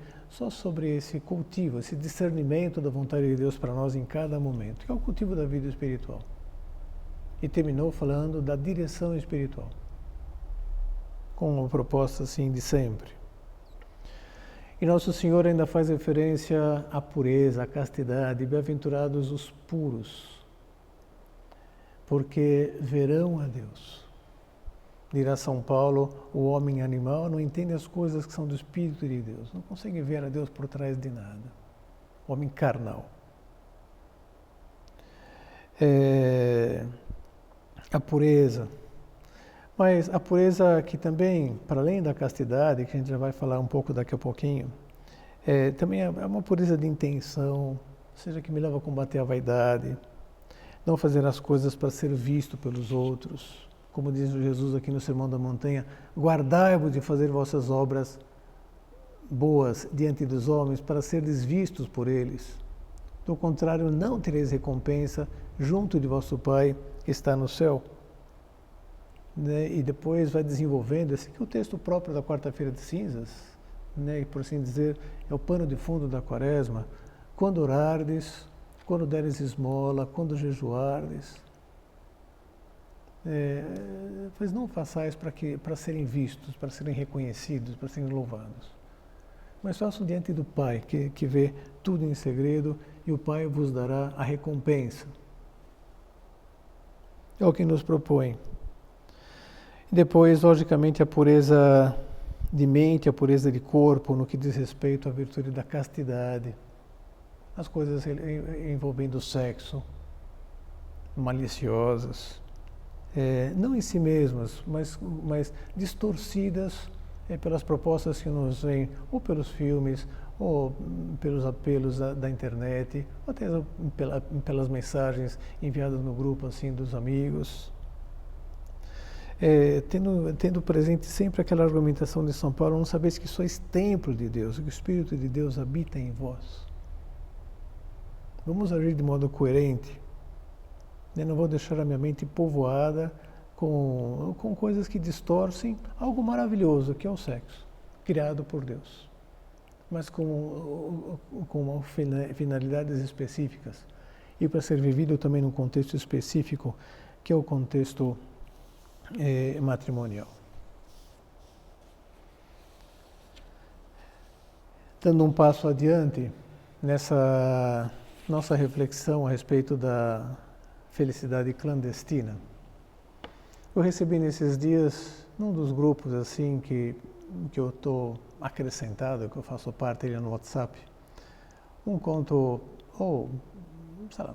esse cultivo, esse discernimento da vontade de Deus para nós em cada momento, que é o cultivo da vida espiritual. E terminou falando da direção espiritual, com uma proposta assim de sempre. E Nosso Senhor ainda faz referência à pureza, à castidade, bem-aventurados os puros, porque verão a Deus. Dirá São Paulo, o homem animal não entende as coisas que são do Espírito de Deus, não consegue ver a Deus por trás de nada. O homem carnal. A pureza. Mas a pureza que também, para além da castidade, que a gente já vai falar um pouco daqui a pouquinho, também é uma pureza de intenção, ou seja, que me leva a combater a vaidade, não fazer as coisas para ser visto pelos outros. Como diz Jesus aqui no Sermão da Montanha, guardai-vos de fazer vossas obras boas diante dos homens para seres vistos por eles. Do contrário, não tereis recompensa junto de vosso Pai que está no céu. E depois vai desenvolvendo, esse aqui é o texto próprio da Quarta-feira de Cinzas, e por assim dizer, é o pano de fundo da Quaresma. Quando orardes, quando deres esmola, quando jejuardes, pois não façais para serem vistos, para serem reconhecidos, para serem louvados. Mas façam diante do Pai, que vê tudo em segredo, e o Pai vos dará a recompensa. É o que nos propõe. Depois, logicamente, a pureza de mente, a pureza de corpo, no que diz respeito à virtude da castidade. As coisas envolvendo o sexo, maliciosas. Não em si mesmas, mas distorcidas pelas propostas que nos vêm, ou pelos filmes, ou pelos apelos da internet, ou até pelas mensagens enviadas no grupo assim dos amigos. Tendo presente sempre aquela argumentação de São Paulo, não sabeis que sois templo de Deus, que o Espírito de Deus habita em vós. Vamos agir de modo coerente. Eu não vou deixar a minha mente povoada com coisas que distorcem algo maravilhoso, que é o sexo, criado por Deus, mas com finalidades específicas e para ser vivido também num contexto específico, que é o contexto matrimonial. Dando um passo adiante nessa nossa reflexão a respeito da felicidade clandestina. Eu recebi nesses dias, num dos grupos assim que eu estou acrescentado, que eu faço parte dele no WhatsApp, um conto, ou sei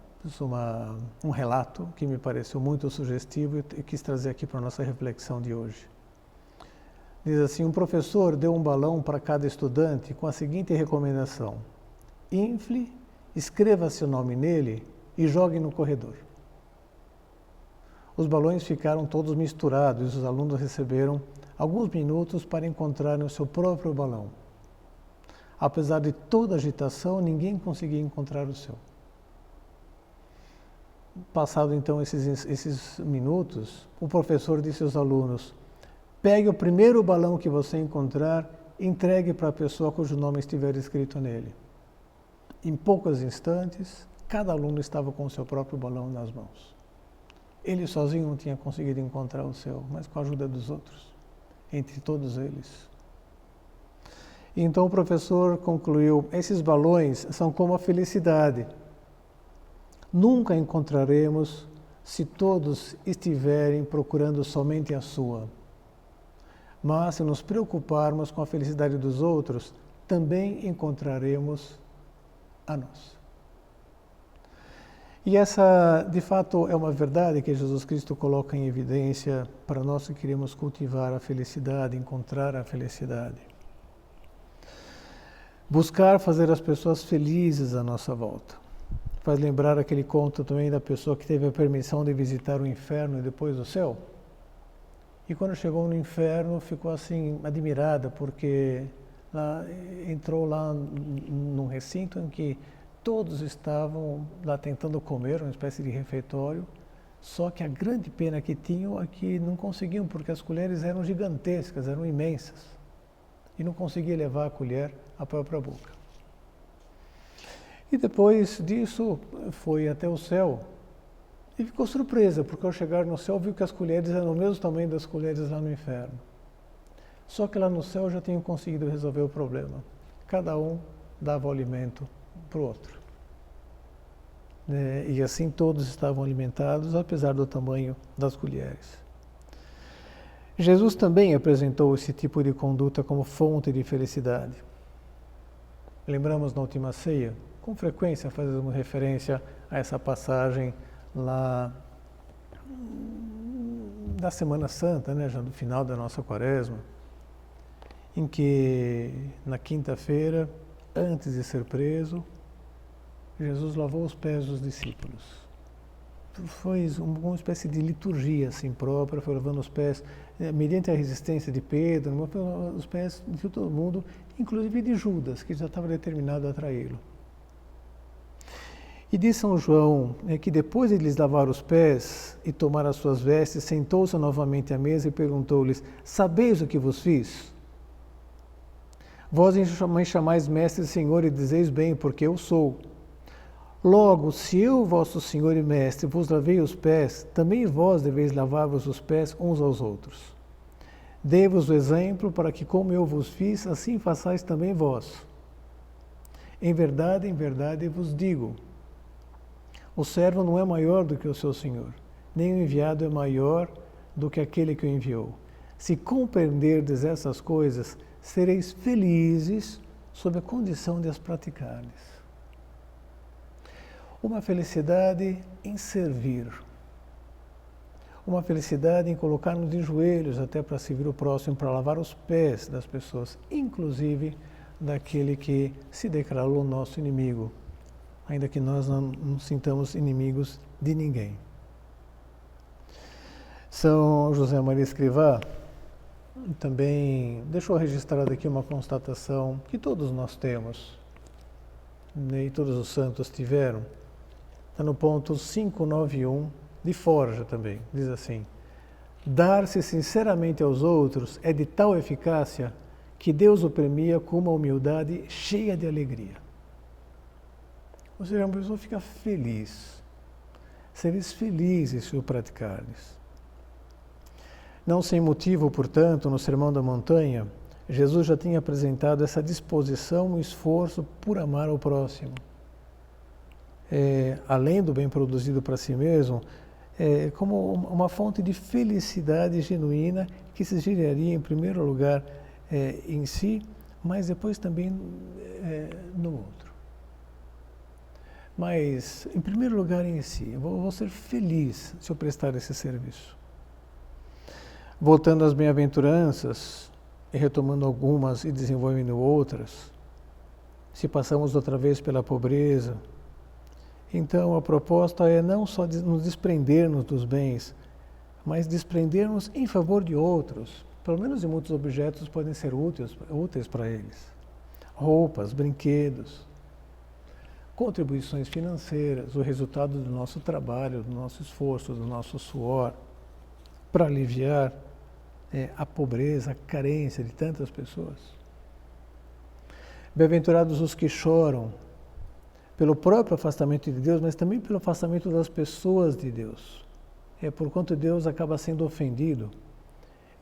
lá, um relato que me pareceu muito sugestivo e quis trazer aqui para a nossa reflexão de hoje. Diz assim, um professor deu um balão para cada estudante com a seguinte recomendação: infle, escreva seu nome nele e jogue no corredor. Os balões ficaram todos misturados e os alunos receberam alguns minutos para encontrarem o seu próprio balão. Apesar de toda a agitação, ninguém conseguia encontrar o seu. Passado então esses minutos, o professor disse aos alunos: pegue o primeiro balão que você encontrar e entregue para a pessoa cujo nome estiver escrito nele. Em poucos instantes, cada aluno estava com o seu próprio balão nas mãos. Ele sozinho não tinha conseguido encontrar o seu, mas com a ajuda dos outros, entre todos eles. Então o professor concluiu: esses balões são como a felicidade. Nunca encontraremos se todos estiverem procurando somente a sua. Mas se nos preocuparmos com a felicidade dos outros, também encontraremos a nossa. E essa, de fato, é uma verdade que Jesus Cristo coloca em evidência para nós que queremos cultivar a felicidade, encontrar a felicidade. Buscar fazer as pessoas felizes à nossa volta. Faz lembrar aquele conto também da pessoa que teve a permissão de visitar o inferno e depois o céu. E quando chegou no inferno, ficou assim, admirada, porque entrou lá num recinto em que todos estavam lá tentando comer, uma espécie de refeitório, só que a grande pena que tinham é que não conseguiam, porque as colheres eram gigantescas, eram imensas, e não conseguia levar a colher à própria boca. E depois disso, foi até o céu, e ficou surpresa, porque ao chegar no céu, viu que as colheres eram o mesmo tamanho das colheres lá no inferno. Só que lá no céu já tinham conseguido resolver o problema. Cada um dava o alimento para o outro. E assim todos estavam alimentados, apesar do tamanho das colheres. Jesus também apresentou esse tipo de conduta como fonte de felicidade. Lembramos na última ceia, com frequência fazemos referência a essa passagem lá da Semana Santa, já no final da nossa Quaresma, em que na quinta-feira, antes de ser preso, Jesus lavou os pés dos discípulos. Foi uma espécie de liturgia assim própria, foi lavando os pés, mediante a resistência de Pedro, os pés de todo mundo, inclusive de Judas, que já estava determinado a traí-lo. E diz São João que depois de lhes lavar os pés e tomar as suas vestes, sentou-se novamente à mesa e perguntou-lhes: sabeis o que vos fiz? Vós me chamais mestre e senhor e dizeis bem, porque eu sou. Logo, se eu, vosso senhor e mestre, vos lavei os pés, também vós deveis lavar-vos os pés uns aos outros. Dei-vos o exemplo para que, como eu vos fiz, assim façais também vós. Em verdade vos digo, o servo não é maior do que o seu senhor, nem o enviado é maior do que aquele que o enviou. Se compreenderdes essas coisas, sereis felizes sob a condição de as praticardes. Uma felicidade em servir. Uma felicidade em colocar-nos de joelhos até para servir o próximo, para lavar os pés das pessoas, inclusive daquele que se declarou nosso inimigo, ainda que nós não nos sintamos inimigos de ninguém. São José Maria Escrivá também deixou registrada aqui uma constatação que todos nós temos, e todos os santos tiveram. Está no ponto 591 de Forja também, diz assim: dar-se sinceramente aos outros é de tal eficácia que Deus o premia com uma humildade cheia de alegria. Ou seja, uma pessoa fica feliz, sereis felizes se o praticardes. Não sem motivo, portanto, no Sermão da Montanha, Jesus já tinha apresentado essa disposição e esforço por amar ao próximo. Além do bem produzido para si mesmo, como uma fonte de felicidade genuína que se geraria em primeiro lugar em si, mas depois também no outro. Mas, em primeiro lugar em si, eu vou ser feliz se eu prestar esse serviço. Voltando às bem-aventuranças, e retomando algumas e desenvolvendo outras, se passamos outra vez pela pobreza, então a proposta é não só nos desprendermos dos bens, mas desprendermos em favor de outros. Pelo menos em muitos objetos podem ser úteis para eles. Roupas, brinquedos, contribuições financeiras, o resultado do nosso trabalho, do nosso esforço, do nosso suor, para aliviar a pobreza, a carência de tantas pessoas. Bem-aventurados os que choram, pelo próprio afastamento de Deus, mas também pelo afastamento das pessoas de Deus. por quanto Deus acaba sendo ofendido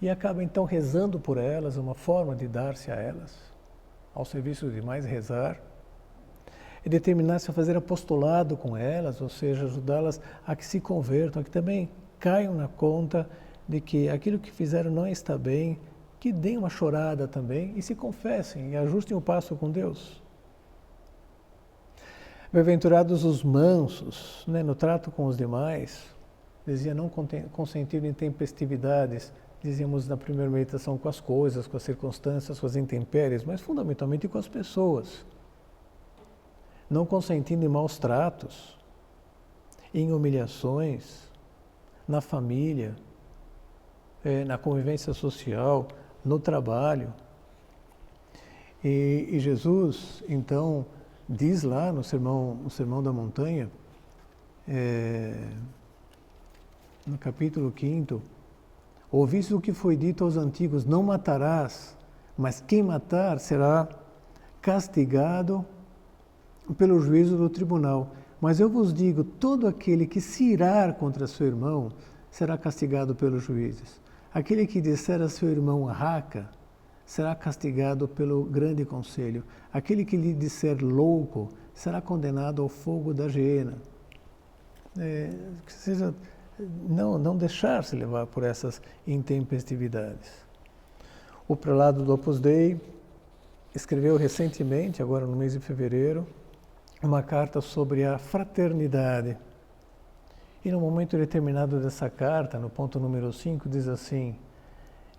e acaba então rezando por elas, uma forma de dar-se a elas, ao serviço de mais rezar, e determinar-se a fazer apostolado com elas, ou seja, ajudá-las a que se convertam, a que também caiam na conta de que aquilo que fizeram não está bem, que deem uma chorada também e se confessem e ajustem o passo com Deus. Bem-aventurados os mansos, né, no trato com os demais, dizia não consentir em tempestividades, dizíamos na primeira meditação, com as coisas, com as circunstâncias, com as intempéries, mas fundamentalmente com as pessoas. Não consentindo em maus tratos, em humilhações, na família, na convivência social, no trabalho. E Jesus, então, diz lá no Sermão da Montanha, no capítulo 5, ouviste o que foi dito aos antigos, não matarás, mas quem matar será castigado pelo juízo do tribunal. Mas eu vos digo, todo aquele que se irar contra seu irmão será castigado pelos juízes. Aquele que disser a seu irmão raca será castigado pelo grande conselho. Aquele que lhe disser louco será condenado ao fogo da geena. Que seja, não deixar-se levar por essas intempestividades. O prelado do Opus Dei escreveu recentemente, agora no mês de fevereiro, uma carta sobre a fraternidade. E no momento determinado dessa carta, no ponto número 5, diz assim: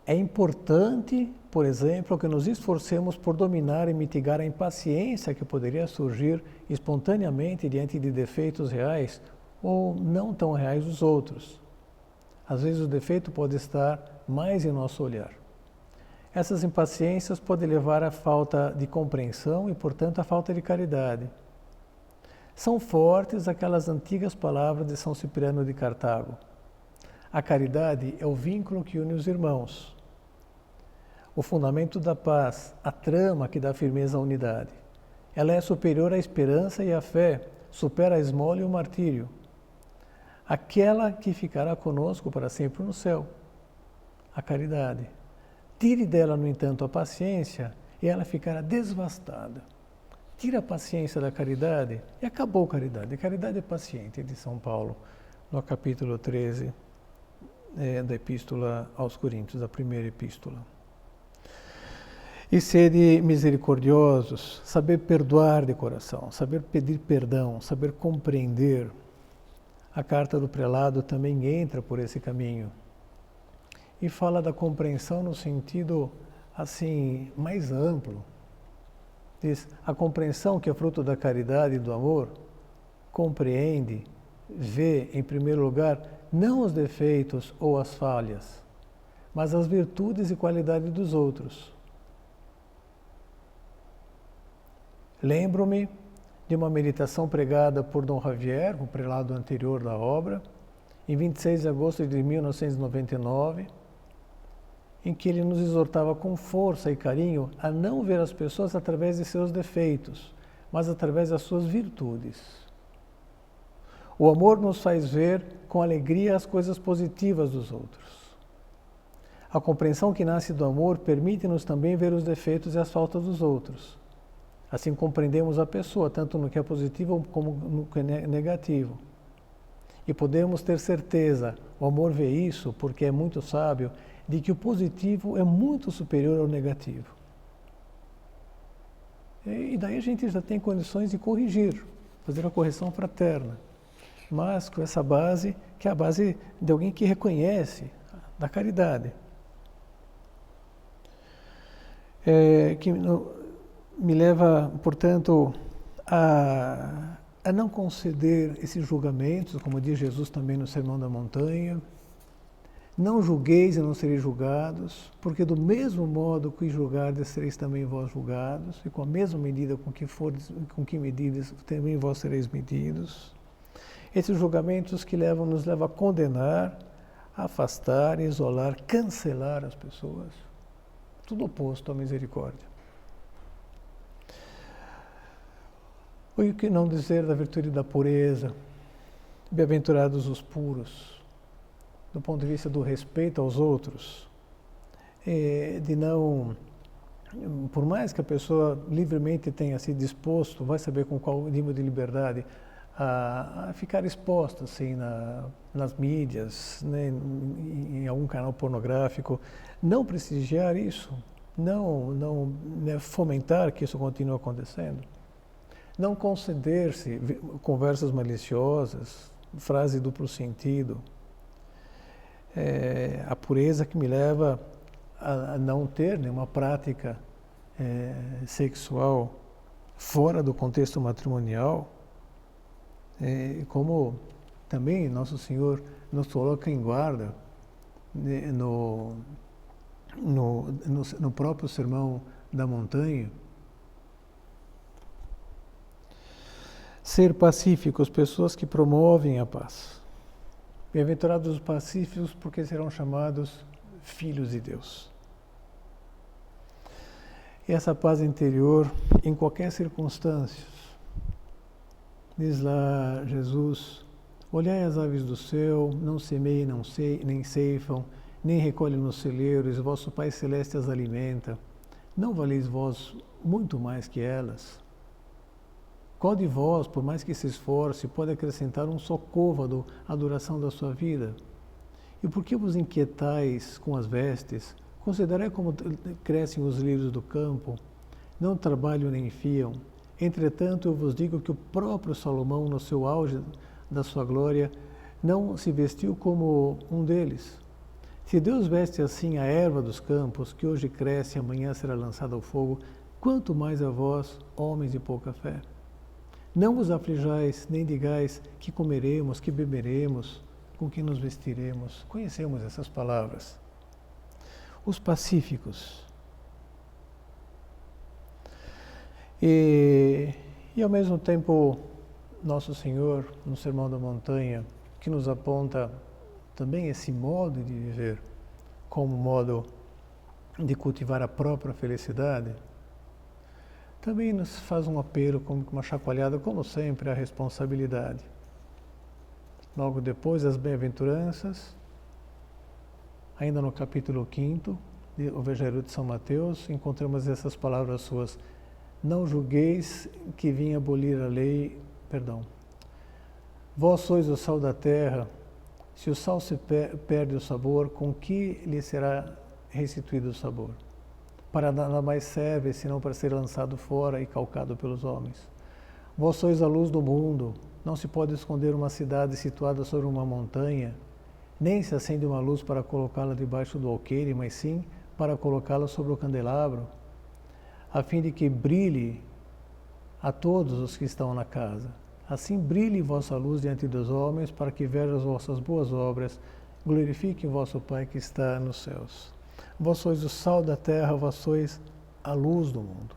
é importante, por exemplo, que nos esforcemos por dominar e mitigar a impaciência que poderia surgir espontaneamente diante de defeitos reais ou não tão reais dos outros. Às vezes o defeito pode estar mais em nosso olhar. Essas impaciências podem levar à falta de compreensão e, portanto, à falta de caridade. São fortes aquelas antigas palavras de São Cipriano de Cartago. A caridade é o vínculo que une os irmãos, o fundamento da paz, a trama que dá firmeza à unidade. Ela é superior à esperança e à fé, supera a esmola e o martírio. Aquela que ficará conosco para sempre no céu, a caridade. Tire dela, no entanto, a paciência e ela ficará desvastada. Tira a paciência da caridade e acabou a caridade. A caridade é paciente, de São Paulo, no capítulo 13 da Epístola aos Coríntios, da primeira epístola. E sede misericordiosos, saber perdoar de coração, saber pedir perdão, saber compreender. A carta do prelado também entra por esse caminho. E fala da compreensão no sentido, assim, mais amplo. Diz, a compreensão que é fruto da caridade e do amor, compreende, vê, em primeiro lugar, não os defeitos ou as falhas, mas as virtudes e qualidades dos outros. Lembro-me de uma meditação pregada por Dom Javier, o prelado anterior da obra, em 26 de agosto de 1999, em que ele nos exortava com força e carinho a não ver as pessoas através de seus defeitos, mas através das suas virtudes. O amor nos faz ver com alegria as coisas positivas dos outros. A compreensão que nasce do amor permite-nos também ver os defeitos e as faltas dos outros. Assim compreendemos a pessoa, tanto no que é positivo como no que é negativo. E podemos ter certeza, o amor vê isso porque é muito sábio, de que o positivo é muito superior ao negativo. E daí a gente já tem condições de corrigir, fazer a correção fraterna. Mas com essa base, que é a base de alguém que reconhece, da caridade. Que me leva, portanto, a não conceder esses julgamentos, como diz Jesus também no Sermão da Montanha. Não julgueis e não sereis julgados, porque do mesmo modo que julgardes, sereis também vós julgados, e com a mesma medida com que medides, também vós sereis medidos. Esses julgamentos que nos levam a condenar, a afastar, isolar, cancelar as pessoas. Tudo oposto à misericórdia. O que não dizer da virtude da pureza? Bem-aventurados os puros. do ponto de vista do respeito aos outros, de não, por mais que a pessoa livremente tenha se disposto, vai saber com qual nível de liberdade, a ficar exposta assim nas mídias, né, em algum canal pornográfico, não prestigiar isso, não né, fomentar que isso continue acontecendo, não conceder-se conversas maliciosas, frase duplo sentido, a pureza que me leva a não ter nenhuma prática sexual fora do contexto matrimonial, como também Nosso Senhor nos coloca em guarda no próprio Sermão da Montanha. Ser pacíficos, pessoas que promovem a paz. Bem-aventurados os pacíficos, porque serão chamados filhos de Deus. E essa paz interior, em qualquer circunstância, diz lá Jesus: olhai as aves do céu, não semeiam, nem ceifam, nem recolhem nos celeiros, vosso Pai Celeste as alimenta. Não valeis vós muito mais que elas? Qual de vós, por mais que se esforce, pode acrescentar um só côvado à duração da sua vida? E por que vos inquietais com as vestes? Considerai como crescem os lírios do campo, não trabalham nem fiam. Entretanto, eu vos digo que o próprio Salomão, no seu auge da sua glória, não se vestiu como um deles. Se Deus veste assim a erva dos campos, que hoje cresce e amanhã será lançada ao fogo, quanto mais a vós, homens de pouca fé. Não vos aflijais, nem digais que comeremos, que beberemos, com que nos vestiremos. Conhecemos essas palavras. Os pacíficos. E ao mesmo tempo, Nosso Senhor, no Sermão da Montanha, que nos aponta também esse modo de viver como modo de cultivar a própria felicidade, também nos faz um apelo, como uma chacoalhada, como sempre, à responsabilidade. Logo depois das bem-aventuranças, ainda no capítulo 5 do Evangelho de São Mateus, encontramos essas palavras suas: não julgueis que vim abolir a lei, vós sois o sal da terra, se o sal se perde o sabor, com que lhe será restituído o sabor? Para nada mais serve, senão para ser lançado fora e calcado pelos homens. Vós sois a luz do mundo, não se pode esconder uma cidade situada sobre uma montanha, nem se acende uma luz para colocá-la debaixo do alqueire, mas sim para colocá-la sobre o candelabro, a fim de que brilhe a todos os que estão na casa. Assim brilhe vossa luz diante dos homens, para que vejam as vossas boas obras, glorifiquem vosso Pai que está nos céus. Vós sois o sal da terra, vós sois a luz do mundo.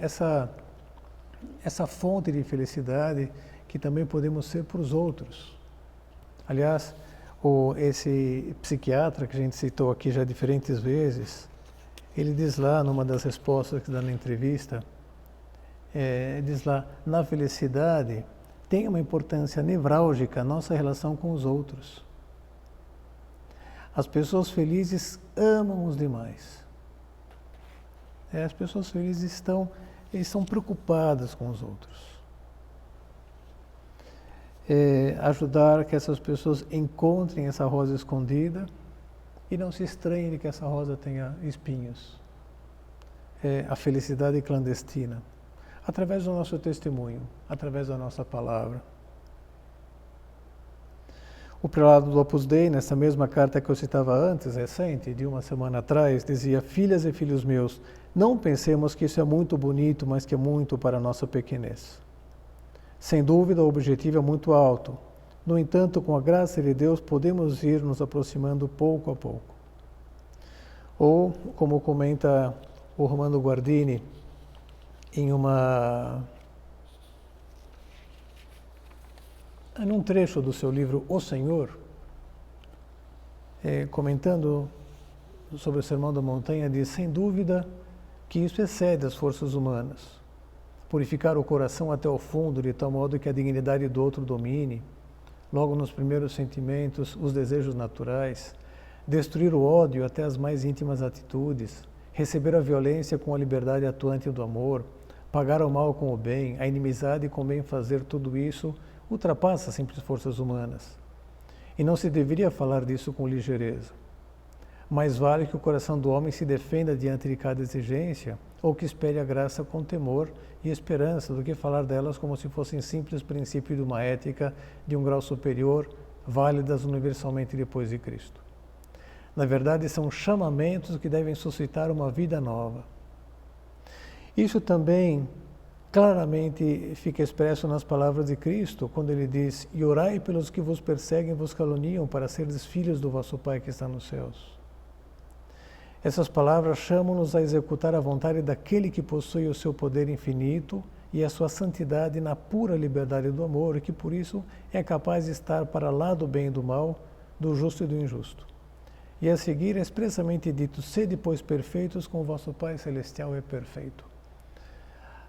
Essa fonte de felicidade que também podemos ser para os outros. Aliás, esse psiquiatra que a gente citou aqui já diferentes vezes, ele diz lá, numa das respostas que dá na entrevista, diz lá: na felicidade tem uma importância nevrálgica a nossa relação com os outros. As pessoas felizes amam os demais. As pessoas felizes estão preocupadas com os outros. Ajudar que essas pessoas encontrem essa rosa escondida e não se estranhem de que essa rosa tenha espinhos. A felicidade clandestina, através do nosso testemunho, através da nossa palavra. O prelado do Opus Dei, nessa mesma carta que eu citava antes, recente, de uma semana atrás, dizia: filhas e filhos meus, não pensemos que isso é muito bonito, mas que é muito para a nossa pequenez. Sem dúvida, o objetivo é muito alto. No entanto, com a graça de Deus, podemos ir nos aproximando pouco a pouco. Ou, como comenta o Romano Guardini, num trecho do seu livro O Senhor, comentando sobre o Sermão da Montanha, diz: sem dúvida que isso excede as forças humanas. Purificar o coração até o fundo, de tal modo que a dignidade do outro domine, logo nos primeiros sentimentos, os desejos naturais, destruir o ódio até as mais íntimas atitudes, receber a violência com a liberdade atuante do amor, pagar o mal com o bem, a inimizade com o bem fazer, tudo isso ultrapassa as simples forças humanas. E não se deveria falar disso com ligeireza. Mais vale que o coração do homem se defenda diante de cada exigência, ou que espere a graça com temor e esperança, do que falar delas como se fossem simples princípios de uma ética de um grau superior, válidas universalmente depois de Cristo. Na verdade, são chamamentos que devem suscitar uma vida nova. Isso também claramente fica expresso nas palavras de Cristo, quando ele diz: "E orai pelos que vos perseguem e vos caluniam, para seres filhos do vosso Pai que está nos céus." Essas palavras chamam-nos a executar a vontade daquele que possui o seu poder infinito e a sua santidade na pura liberdade do amor, e que por isso é capaz de estar para lá do bem e do mal, do justo e do injusto. E a seguir é expressamente dito: "Sede, pois, perfeitos, como vosso Pai Celestial é perfeito."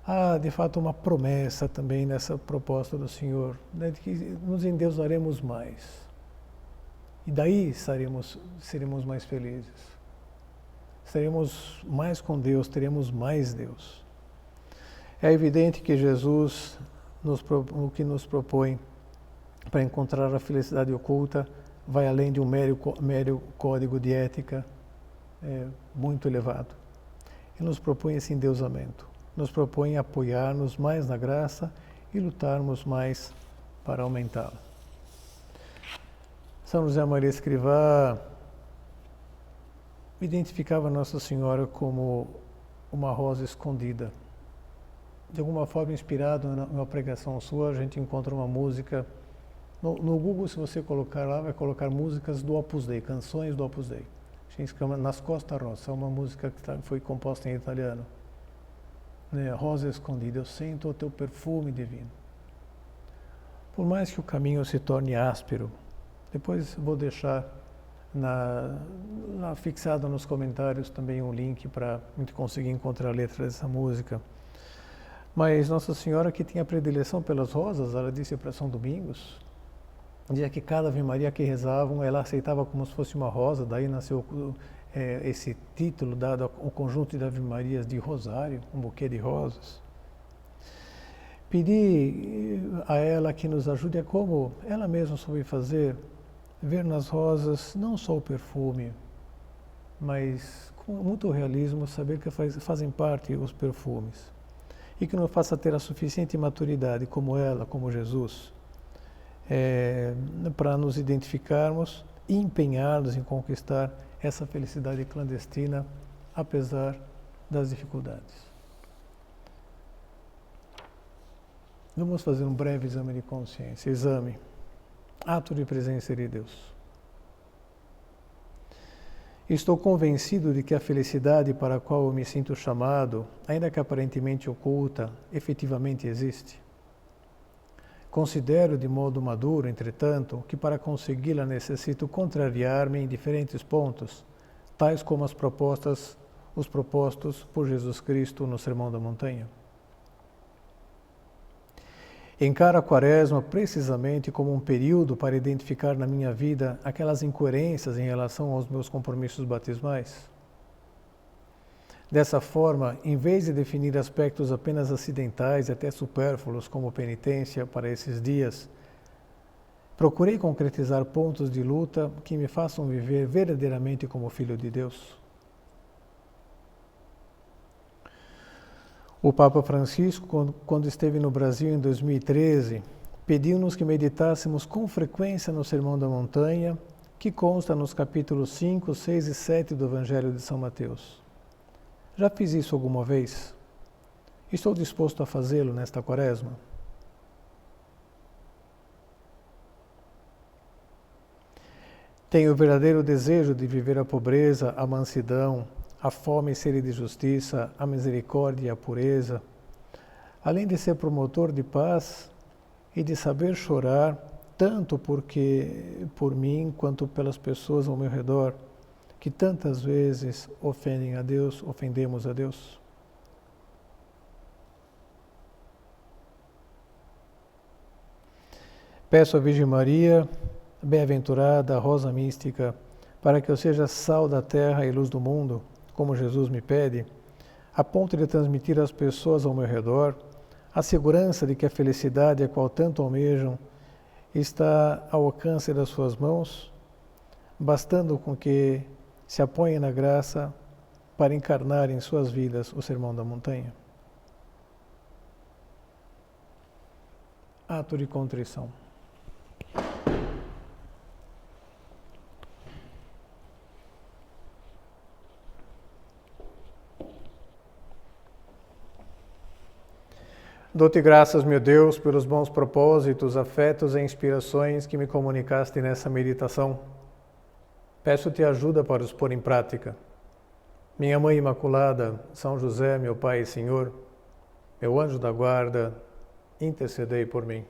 Há, de fato, uma promessa também nessa proposta do Senhor, né, de que nos endeusaremos mais. E daí seremos mais felizes. Estaremos mais com Deus, teremos mais Deus. É evidente que Jesus, o que nos propõe para encontrar a felicidade oculta, vai além de um mero código de ética muito elevado. Ele nos propõe esse endeusamento, nos propõe apoiar-nos mais na graça e lutarmos mais para aumentá-la. São José Maria Escrivá identificava Nossa Senhora como uma rosa escondida. De alguma forma, inspirado numa pregação sua, a gente encontra uma música. No Google, se você colocar lá, vai colocar músicas do Opus Dei, canções do Opus Dei. A gente chama Nascosta Rossa, é uma música que foi composta em italiano. Rosa escondida, eu sinto o teu perfume divino. Por mais que o caminho se torne áspero, depois vou deixar fixado nos comentários também um link para a gente conseguir encontrar a letra dessa música. Mas Nossa Senhora, que tinha predileção pelas rosas, ela disse para São Domingos, dizia que cada Ave Maria que rezavam, ela aceitava como se fosse uma rosa, daí nasceu esse título dado ao conjunto de Ave Marias de Rosário, um buquê de rosas. Pedi a ela que nos ajude a, como ela mesma soube fazer, ver nas rosas não só o perfume, mas com muito realismo saber que fazem parte os perfumes. E que nos faça ter a suficiente maturidade, como ela, como Jesus, para nos identificarmos e empenhar-nos em conquistar essa felicidade clandestina, apesar das dificuldades. Vamos fazer um breve exame de consciência. Exame. Ato de presença de Deus. Estou convencido de que a felicidade para a qual eu me sinto chamado, ainda que aparentemente oculta, efetivamente existe. Considero de modo maduro, entretanto, que para consegui-la necessito contrariar-me em diferentes pontos, tais como os propostos por Jesus Cristo no Sermão da Montanha. Encaro a Quaresma precisamente como um período para identificar na minha vida aquelas incoerências em relação aos meus compromissos batismais. Dessa forma, em vez de definir aspectos apenas acidentais e até supérfluos como penitência para esses dias, procurei concretizar pontos de luta que me façam viver verdadeiramente como filho de Deus. O Papa Francisco, quando esteve no Brasil em 2013, pediu-nos que meditássemos com frequência no Sermão da Montanha, que consta nos capítulos 5, 6 e 7 do Evangelho de São Mateus. Já fiz isso alguma vez? Estou disposto a fazê-lo nesta Quaresma? Tenho o verdadeiro desejo de viver a pobreza, a mansidão, a fome e sede de justiça, a misericórdia e a pureza, além de ser promotor de paz e de saber chorar, tanto por mim quanto pelas pessoas ao meu redor, que tantas vezes ofendemos a Deus. Peço à Virgem Maria, bem-aventurada, rosa mística, para que eu seja sal da terra e luz do mundo, como Jesus me pede, a ponto de transmitir às pessoas ao meu redor a segurança de que a felicidade a qual tanto almejam está ao alcance das suas mãos, bastando com que se apoiem na graça para encarnar em suas vidas o Sermão da Montanha. Ato de contrição. Dou-te graças, meu Deus, pelos bons propósitos, afetos e inspirações que me comunicaste nessa meditação. Peço-te ajuda para os pôr em prática. Minha Mãe Imaculada, São José, meu Pai e Senhor, meu anjo da guarda, intercedei por mim.